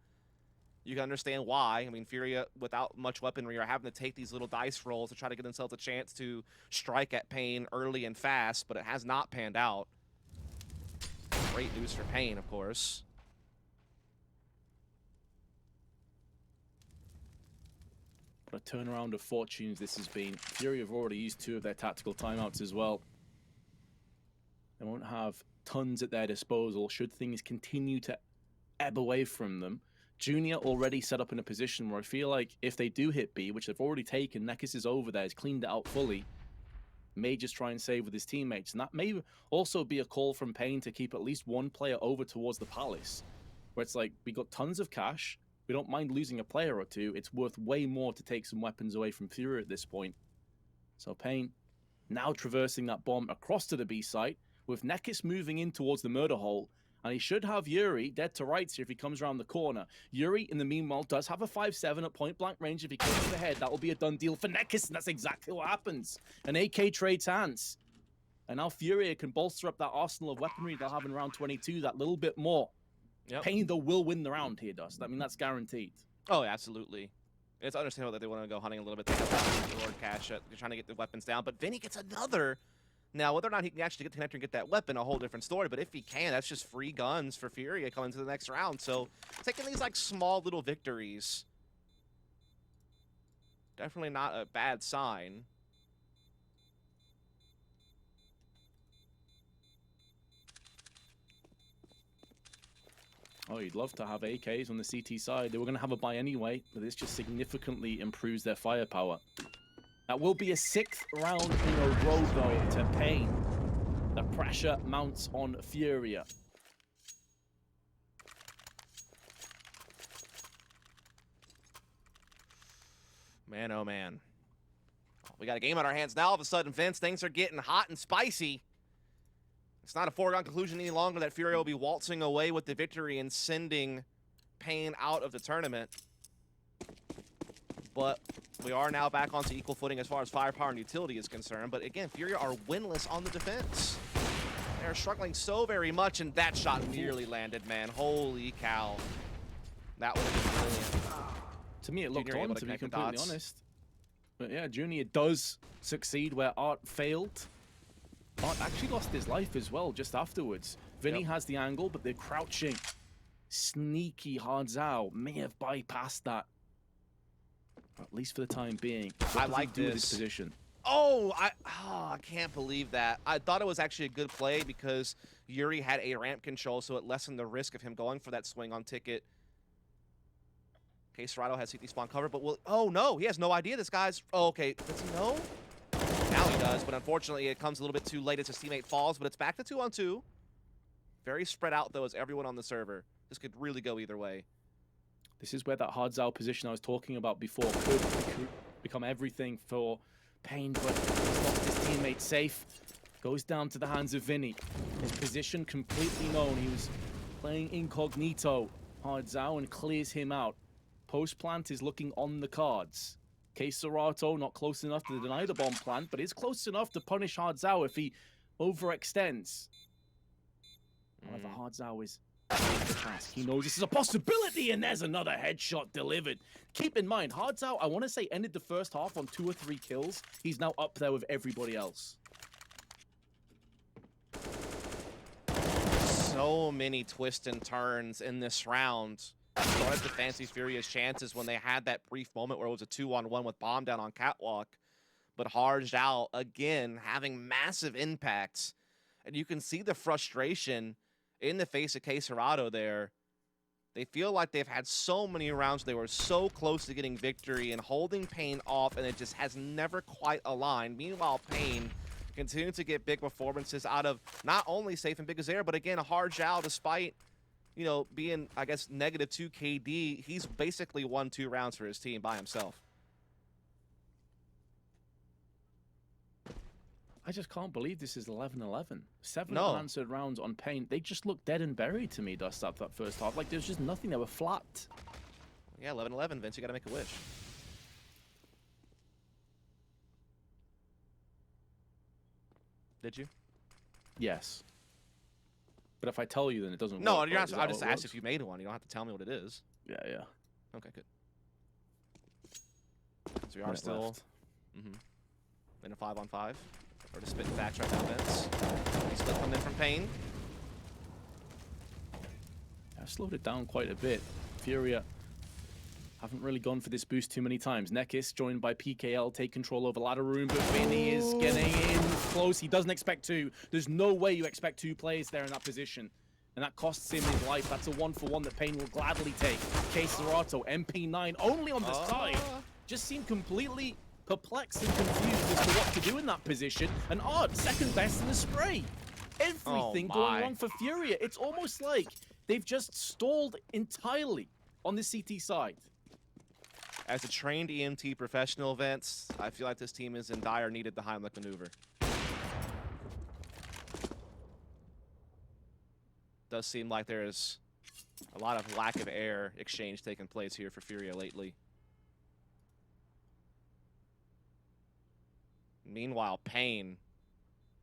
You can understand why. I mean, FURIA, without much weaponry, are having to take these little dice rolls to try to get themselves a chance to strike at paiN early and fast, but it has not panned out. Great news for paiN, of course. What a turnaround of fortunes this has been. FURIA have already used 2 of their tactical timeouts as well. They won't have tons at their disposal should things continue to ebb away from them. Junior already set up in a position where I feel like if they do hit B, which they've already taken, Nekis is over there, he's cleaned it out fully, may just try and save with his teammates. And that may also be a call from paiN to keep at least one player over towards the Palace, where it's like, we got tons of cash, we don't mind losing a player or 2, it's worth way more to take some weapons away from FURIA at this point. So paiN now traversing that bomb across to the B site, with Nekis moving in towards the murder hole, and he should have Yuri dead to rights here if he comes around the corner. Yuri, in the meanwhile, does have a 5-7 at point-blank range. If he kills the head, that will be a done deal for Nekis, and that's exactly what happens. An AK trades hands. And now FURIA can bolster up that arsenal of weaponry they'll have in round 22 that little bit more. Yep. paiN, though, will win the round here, Dust. I mean, that's guaranteed. Oh, absolutely. It's understandable that they want to go hunting a little bit. They have that Lord Cash. They're trying to get the weapons down, but Vinny gets another. Now, whether or not he can actually get the connector and get that weapon, a whole different story. But if he can, that's just free guns for FURIA coming to the next round. So taking these like small little victories, definitely not a bad sign. Oh, you'd love to have AKs on the CT side. They were going to have a buy anyway, but this just significantly improves their firepower. That will be a 6th round in a row, though, to paiN. The pressure mounts on FURIA. Man, oh man. We got a game on our hands now. All of a sudden, Vince, things are getting hot and spicy. It's not a foregone conclusion any longer that FURIA will be waltzing away with the victory and sending paiN out of the tournament. But we are now back onto equal footing as far as firepower and utility is concerned. But again, FURIA are winless on the defense. They're struggling so very much, and that shot nearly landed, man. Holy cow. That would have been brilliant. To me, it looked Junior on, able to to be connect the completely dots. honest. But yeah, Junior does succeed where Art failed. Art actually lost his life as well just afterwards. Vinny has the angle, but they're crouching. Sneaky Hardzao may have bypassed that. At least for the time being. I like this position. Oh, I can't believe that. I thought it was actually a good play because Yuri had a ramp control, so it lessened the risk of him going for that swing on ticket. Okay, Serrato has CT spawn cover, but oh no, he has no idea this guy's, oh, okay, does he know? Now he does, but unfortunately it comes a little bit too late as his teammate falls, but it's back to 2-on-2. Very spread out though as everyone on the server. This could really go either way. This is where that Hardzao position I was talking about before could become everything for paiN, but he's lost his teammate safe. Goes down to the hands of Vinny. His position completely known. He was playing incognito. Hardzao and clears him out. Post plant is looking on the cards. Serato not close enough to deny the bomb plant, but is close enough to punish Hardzao if he overextends. However, Hardzao is the task. He knows this is a possibility, and there's another headshot delivered. Keep in mind, Hardzao, I want to say, ended the first half on 2 or 3 kills. He's now up there with everybody else. So many twists and turns in this round. Started to fancy FURIA's chances when they had that brief moment where it was a 2-on-1 with bomb down on catwalk. But Hardzao, again, having massive impacts. And you can see the frustration in the face of Serato there. They feel like they've had so many rounds. They were so close to getting victory and holding paiN off, and it just has never quite aligned. Meanwhile, paiN Continuing to get big performances out of not only Safe and Big as Air, but again, a hard Zhao, despite, you know, being, I guess, -2 KD, he's basically won 2 rounds for his team by himself. I just can't believe this is 11-11. 7 No. unanswered rounds on paiN. They just looked dead and buried to me, Dust, after that first half. Like, there's just nothing. They were flat. Yeah, 11-11, Vince, you gotta make a wish. Did you? Yes. But if I tell you, then it doesn't No, work. you're right? not. Is I that just how it asked works? if you made one. You don't have to tell me what it is. Yeah, yeah. Okay, good. So we are Minute still left. in a 5-on-5. Or just spitting facts right now, Vince. He's still coming in from paiN. I slowed it down quite a bit. FURIA haven't really gone for this boost too many times. Nekis joined by PKL, take control over ladder room, but Vinny is getting in close. He doesn't expect 2. There's no way you expect 2 players there in that position. And that costs him his life. That's a 1-for-1 that paiN will gladly take. Case Zerato, MP9 only on the side. Just seemed completely perplexed and confused as to what to do in that position. And Odd, second best in the spray. Everything going my. wrong for FURIA. It's almost like they've just stalled entirely on the CT side. As a trained EMT professional, Vince, I feel like this team is in dire need of the Heimlich maneuver. Does seem like there's a lot of lack of air exchange taking place here for FURIA lately. Meanwhile, paiN,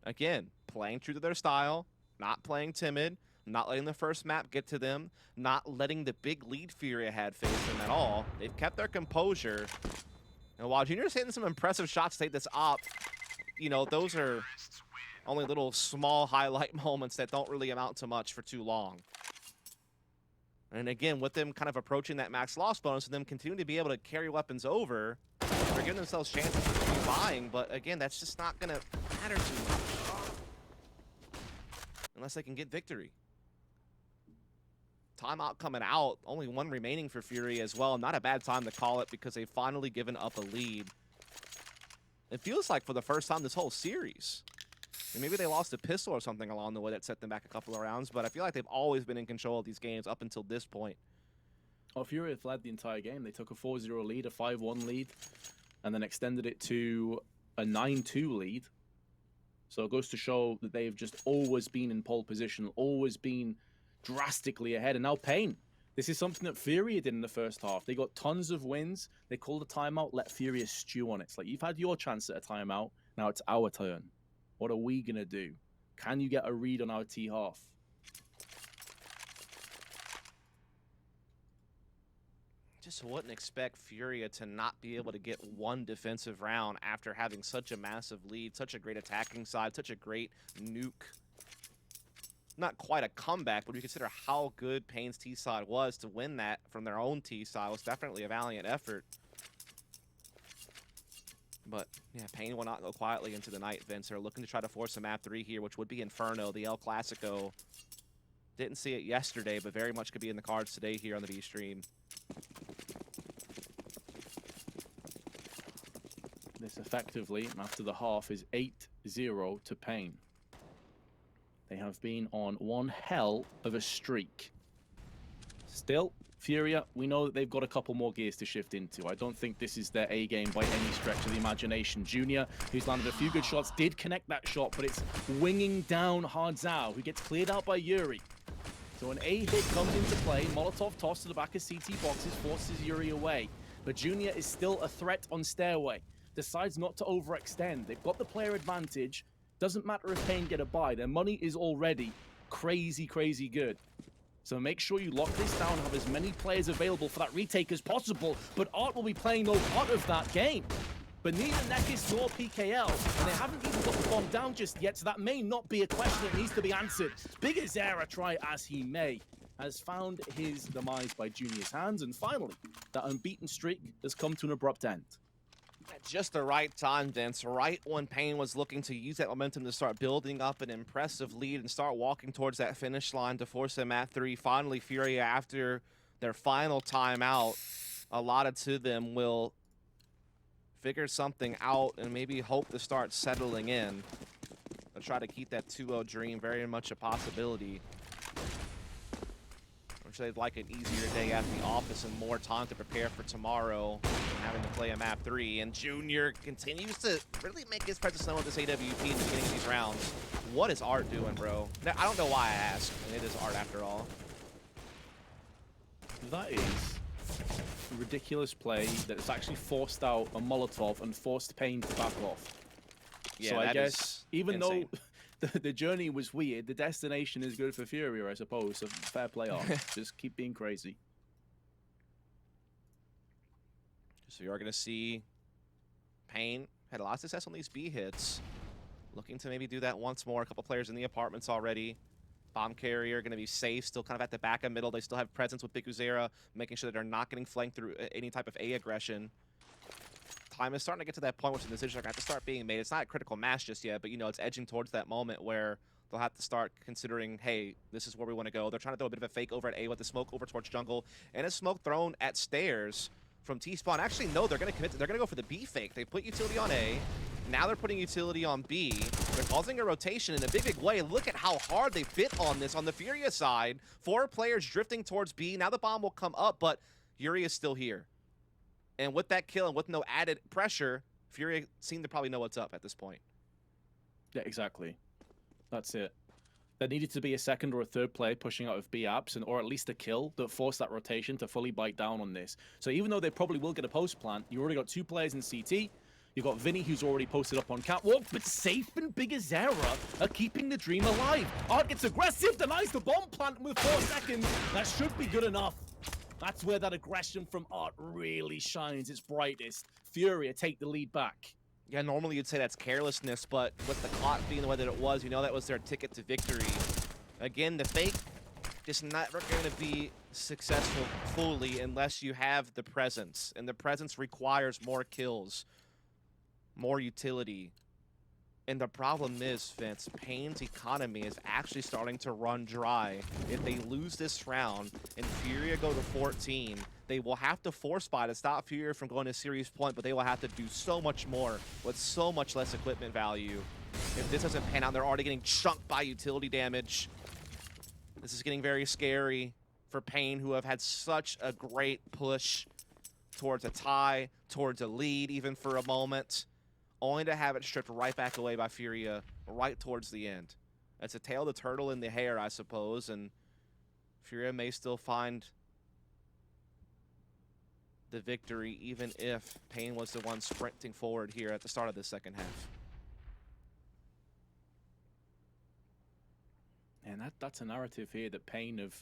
again, playing true to their style, not playing timid, not letting the first map get to them, not letting the big lead FURIA had face them at all. They've kept their composure. And while Junior's hitting some impressive shots to take this op, you know, those are only little small highlight moments that don't really amount to much for too long. And again, with them kind of approaching that max loss bonus and them continuing to be able to carry weapons over, they're giving themselves chances to be buying, but again, that's just not going to matter too much. Unless they can get victory. Timeout coming out, only 1 remaining for FURIA as well. Not a bad time to call it because they've finally given up a lead. It feels like for the first time this whole series. And maybe they lost a pistol or something along the way that set them back a couple of rounds, but I feel like they've always been in control of these games up until this point. Oh, FURIA have led the entire game. They took a 4-0 lead, a 5-1 lead, and then extended it to a 9-2 lead. So it goes to show that they've just always been in pole position, always been drastically ahead. And now paiN. This is something that FURIA did in the first half. They got tons of wins. They called a timeout, let FURIA stew on it. It's like, you've had your chance at a timeout. Now it's our turn. What are we going to do? Can you get a read on our T half? Just wouldn't expect FURIA to not be able to get 1 defensive round after having such a massive lead, such a great attacking side, such a great nuke. Not quite a comeback, but we consider how good paiN's T side was to win that from their own T side was definitely a valiant effort. But yeah, paiN will not go quietly into the night, Vince. They're looking to try to force a map 3 here, which would be Inferno, the El Clasico. Didn't see it yesterday, but very much could be in the cards today here on the B stream. This effectively, after the half, is 8-0 to paiN. They have been on one hell of a streak. Still, FURIA, we know that they've got a couple more gears to shift into. I don't think this is their A game by any stretch of the imagination. Junior, who's landed a few good shots, did connect that shot, but it's winging down Hardzao, who gets cleared out by Yuri. So an A hit comes into play. Molotov toss to the back of CT boxes, forces Yuri away. But Junior is still a threat on Stairway. Decides not to overextend. They've got the player advantage. Doesn't matter if paiN get a buy. Their money is already crazy, crazy good. So make sure you lock this down, have as many players available for that retake as possible. But Art will be playing no part of that game. But neither Nekis nor PKL, and they haven't even got the bomb down just yet, so that may not be a question that needs to be answered. Big Azera, try as he may, has found his demise by Junior's hands, and finally, that unbeaten streak has come to an abrupt end. At just the right time, Vince, right when paiN was looking to use that momentum to start building up an impressive lead and start walking towards that finish line to force them at 3. Finally, FURIA, after their final timeout allotted to them, will figure something out and maybe hope to start settling in. They'll try to keep that 2-0 dream very much a possibility. I'm sure they'd like an easier day at the office and more time to prepare for tomorrow than having to play a map 3. And Junior continues to really make his presence known with this AWP in the beginning of these rounds. What is Art doing, bro? Now, I don't know why I asked. I mean, it is Art after all. That is a ridiculous play that has actually forced out a Molotov and forced paiN to back off. Yeah, so I that guess is even insane. though the journey was weird, the destination is good for FURIA, I suppose. So fair play off. Just keep being crazy. So you're going to see paiN had a lot of success on these B hits. Looking to maybe do that once more. A couple players in the apartments already. Bomb carrier going to be safe, still kind of at the back and middle. They still have presence with Big Uzera, making sure that they're not getting flanked through any type of A aggression. Time is starting to get to that point where the decisions are going to have to start being made. It's not a critical mass just yet, but you know, it's edging towards that moment where they'll have to start considering, hey, this is where we want to go. They're trying to throw a bit of a fake over at A with the smoke over towards jungle, and a smoke thrown at stairs from T-Spawn. Actually, no, they're going to commit. They're going to go for the B fake. They put utility on A. Now they're putting utility on B. They're causing a rotation in a big way. Look at how hard they bit on this on the FURIA side. 4 players drifting towards B. Now the bomb will come up, but Yuri is still here. And with that kill and with no added pressure, FURIA seem to probably know what's up at this point. Yeah, exactly. That's it. There needed to be a second or a third player pushing out of B apps, and or at least a kill that forced that rotation to fully bite down on this. So even though they probably will get a post plant, you already got 2 players in CT. You've got Vinny, who's already posted up on catwalk, but Safe and Big Azera are keeping the dream alive. Art gets aggressive, denies the bomb plant with 4 seconds. That should be good enough. That's where that aggression from Art really shines its brightest. FURIA take the lead back. Yeah, normally you'd say that's carelessness, but with the clock being the way that it was, you know that was their ticket to victory. Again, the fake just never going to be successful fully unless you have the presence, and the presence requires more kills, more utility. And the problem is, Vince, paiN's economy is actually starting to run dry. If they lose this round and FURIA go to 14, they will have to force buy to stop FURIA from going to series point, but they will have to do so much more with so much less equipment value. If this doesn't pan out, they're already getting chunked by utility damage. This is getting very scary for paiN, who have had such a great push towards a tie, towards a lead even for a moment, only to have it stripped right back away by FURIA right towards the end. It's a tail of the turtle in the hair, I suppose, and FURIA may still find the victory even if paiN was the one sprinting forward here at the start of the second half. And that's a narrative here that paiN have,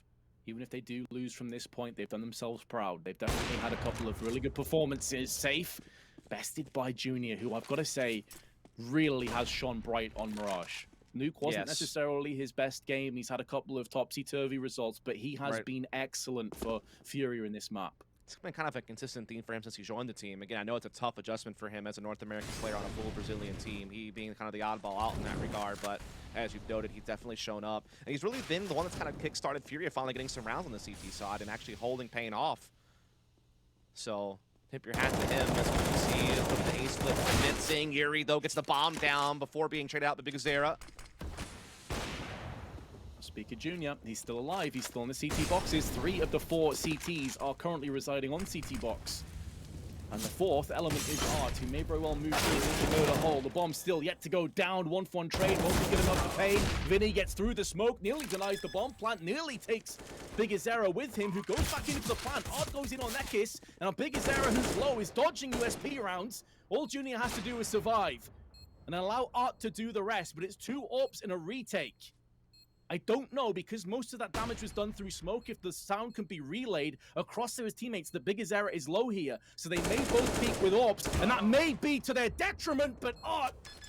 even if they do lose from this point, they've done themselves proud. They've definitely had a couple of really good performances. Safe, bested by Junior, who I've got to say really has shone bright on Mirage. Nuke wasn't necessarily his best game. He's had a couple of topsy-turvy results, but he has been excellent for FURIA in this map. It's been kind of a consistent theme for him since he joined the team. Again, I know it's a tough adjustment for him as a North American player on a full Brazilian team, he being kind of the oddball out in that regard, but as you've noted, he's definitely shown up. And he's really been the one that's kind of kick-started FURIA finally getting some rounds on the CT side and actually holding paiN off. So, tip your hat to him as we see the A-split convincing. Yuri, though, gets the bomb down before being traded out to Big Azera. Speaker Junior, he's still alive. He's still in the CT boxes. 3 of the 4 CTs are currently residing on CT box. And the 4th element is Art, who may very well move through the murder hole. The bomb's still yet to go down. 1-for-1 trade, won't be good enough for paiN. Vinny gets through the smoke, nearly denies the bomb plant, nearly takes Big Azera with him, who goes back into the plant. Art goes in on Nekis, and a Big Azera who's low is dodging USP rounds. All Junior has to do is survive and allow Art to do the rest, but it's 2 AWPs and a retake. I don't know, because most of that damage was done through smoke, if the sound can be relayed across to his teammates. The Big Azera is low here, so they may both peak with AWPs, and that may be to their detriment, but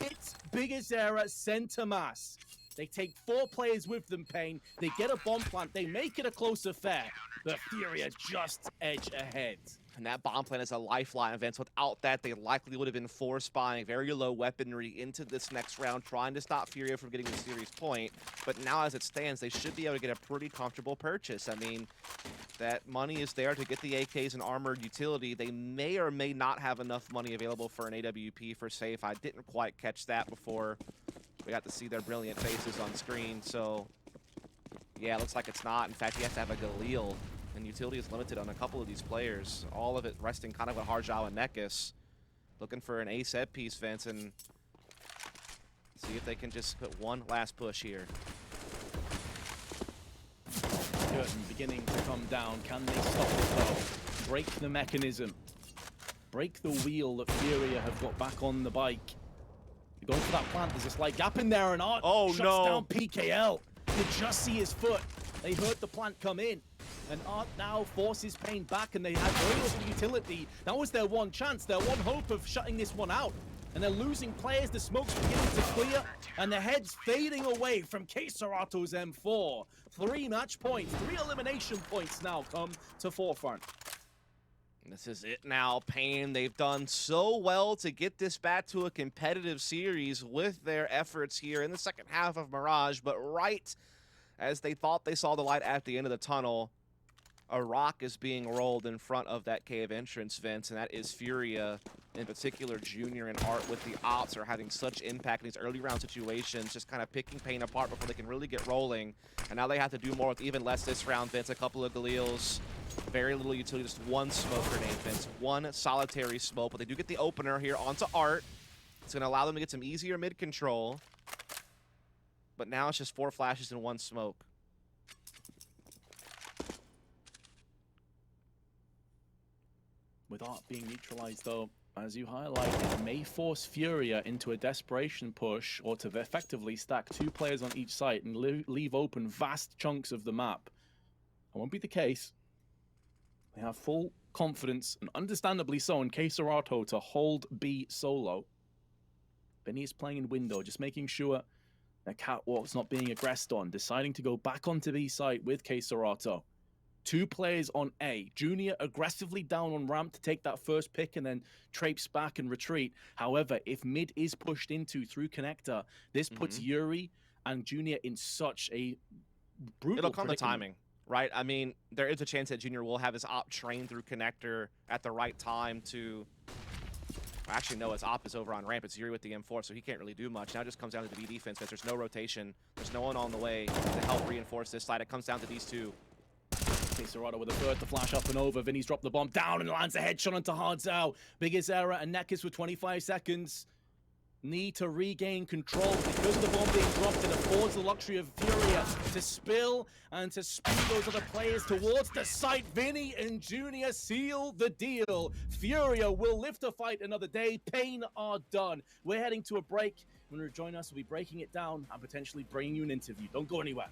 it's Big Azera center mass. They take 4 players with them, paiN. They get a bomb plant. They make it a close affair. The FURIA just edge ahead. And that bomb plant is a lifeline event. Without that, they likely would have been force buying very low weaponry into this next round, trying to stop FURIA from getting the series point. But now, as it stands, they should be able to get a pretty comfortable purchase. I mean, that money is there to get the AKs and armored utility. They may or may not have enough money available for an AWP for Safe. I didn't quite catch that before We got to see their brilliant faces on screen, so yeah, looks like it's not. In fact, you have to have a Galil, and utility is limited on a couple of these players. All of it resting kind of on Harjao and Nekis. Looking for an ace head piece, Vince, and see if they can just put one last push here. Curtain beginning to come down. Can they stop it though? Break the mechanism. Break the wheel that FURIA have got back on the bike. They're going for that plant. There's a slight gap in there, and Art shuts down PKL. You just see his foot. They heard the plant come in. And Art now forces paiN back, and they had very little utility. That was their one chance, their one hope of shutting this one out. And they're losing players, the smoke's beginning to clear, and the head's fading away from kSerato's M4. 3 match points, 3 elimination points now come to Forefront. This is it now, paiN. They've done so well to get this back to a competitive series with their efforts here in the second half of Mirage, but right as they thought they saw the light at the end of the tunnel, a rock is being rolled in front of that cave entrance, Vince, and that is FURIA. In particular, Junior and Art with the ops are having such impact in these early round situations, just kind of picking paiN apart before they can really get rolling. And now they have to do more with even less this round, Vince. A couple of Galils, very little utility, just one smoke grenade, Vince. One solitary smoke, but they do get the opener here onto Art. It's going to allow them to get some easier mid control. But now it's just 4 flashes and 1 smoke. With Art being neutralized though, as you highlighted, it may force FURIA into a desperation push, or to effectively stack 2 players on each site and leave open vast chunks of the map. That won't be the case. They have full confidence, and understandably so, in kSerato to hold B solo. Benny is playing in window, just making sure that catwalk's not being aggressed on, deciding to go back onto B site with kSerato. 2 players on A. Junior aggressively down on ramp to take that first pick and then traipse back and retreat. However, if mid is pushed into through connector, this puts Yuri and Junior in such a brutal It'll come to predicament. timing, right? I mean, there is a chance that Junior will have his op train through connector at the right time to... Actually, no, his op is over on ramp. It's Yuri with the M4, so he can't really do much. Now it just comes down to the B defense, because there's no rotation. There's no one on the way to help reinforce this side. It comes down to these 2. kSerato with a bird to flash up and over. Vinny's dropped the bomb down and lands a headshot onto Hardzao. Biggest error, and Nekis with 25 seconds. Need to regain control because of the bomb being dropped. It affords the luxury of FURIA to spill and to speed those other players towards the site. Vinny and Junior seal the deal. FURIA will live to fight another day. paiN are done. We're heading to a break. When you join us, we'll be breaking it down and potentially bringing you an interview. Don't go anywhere.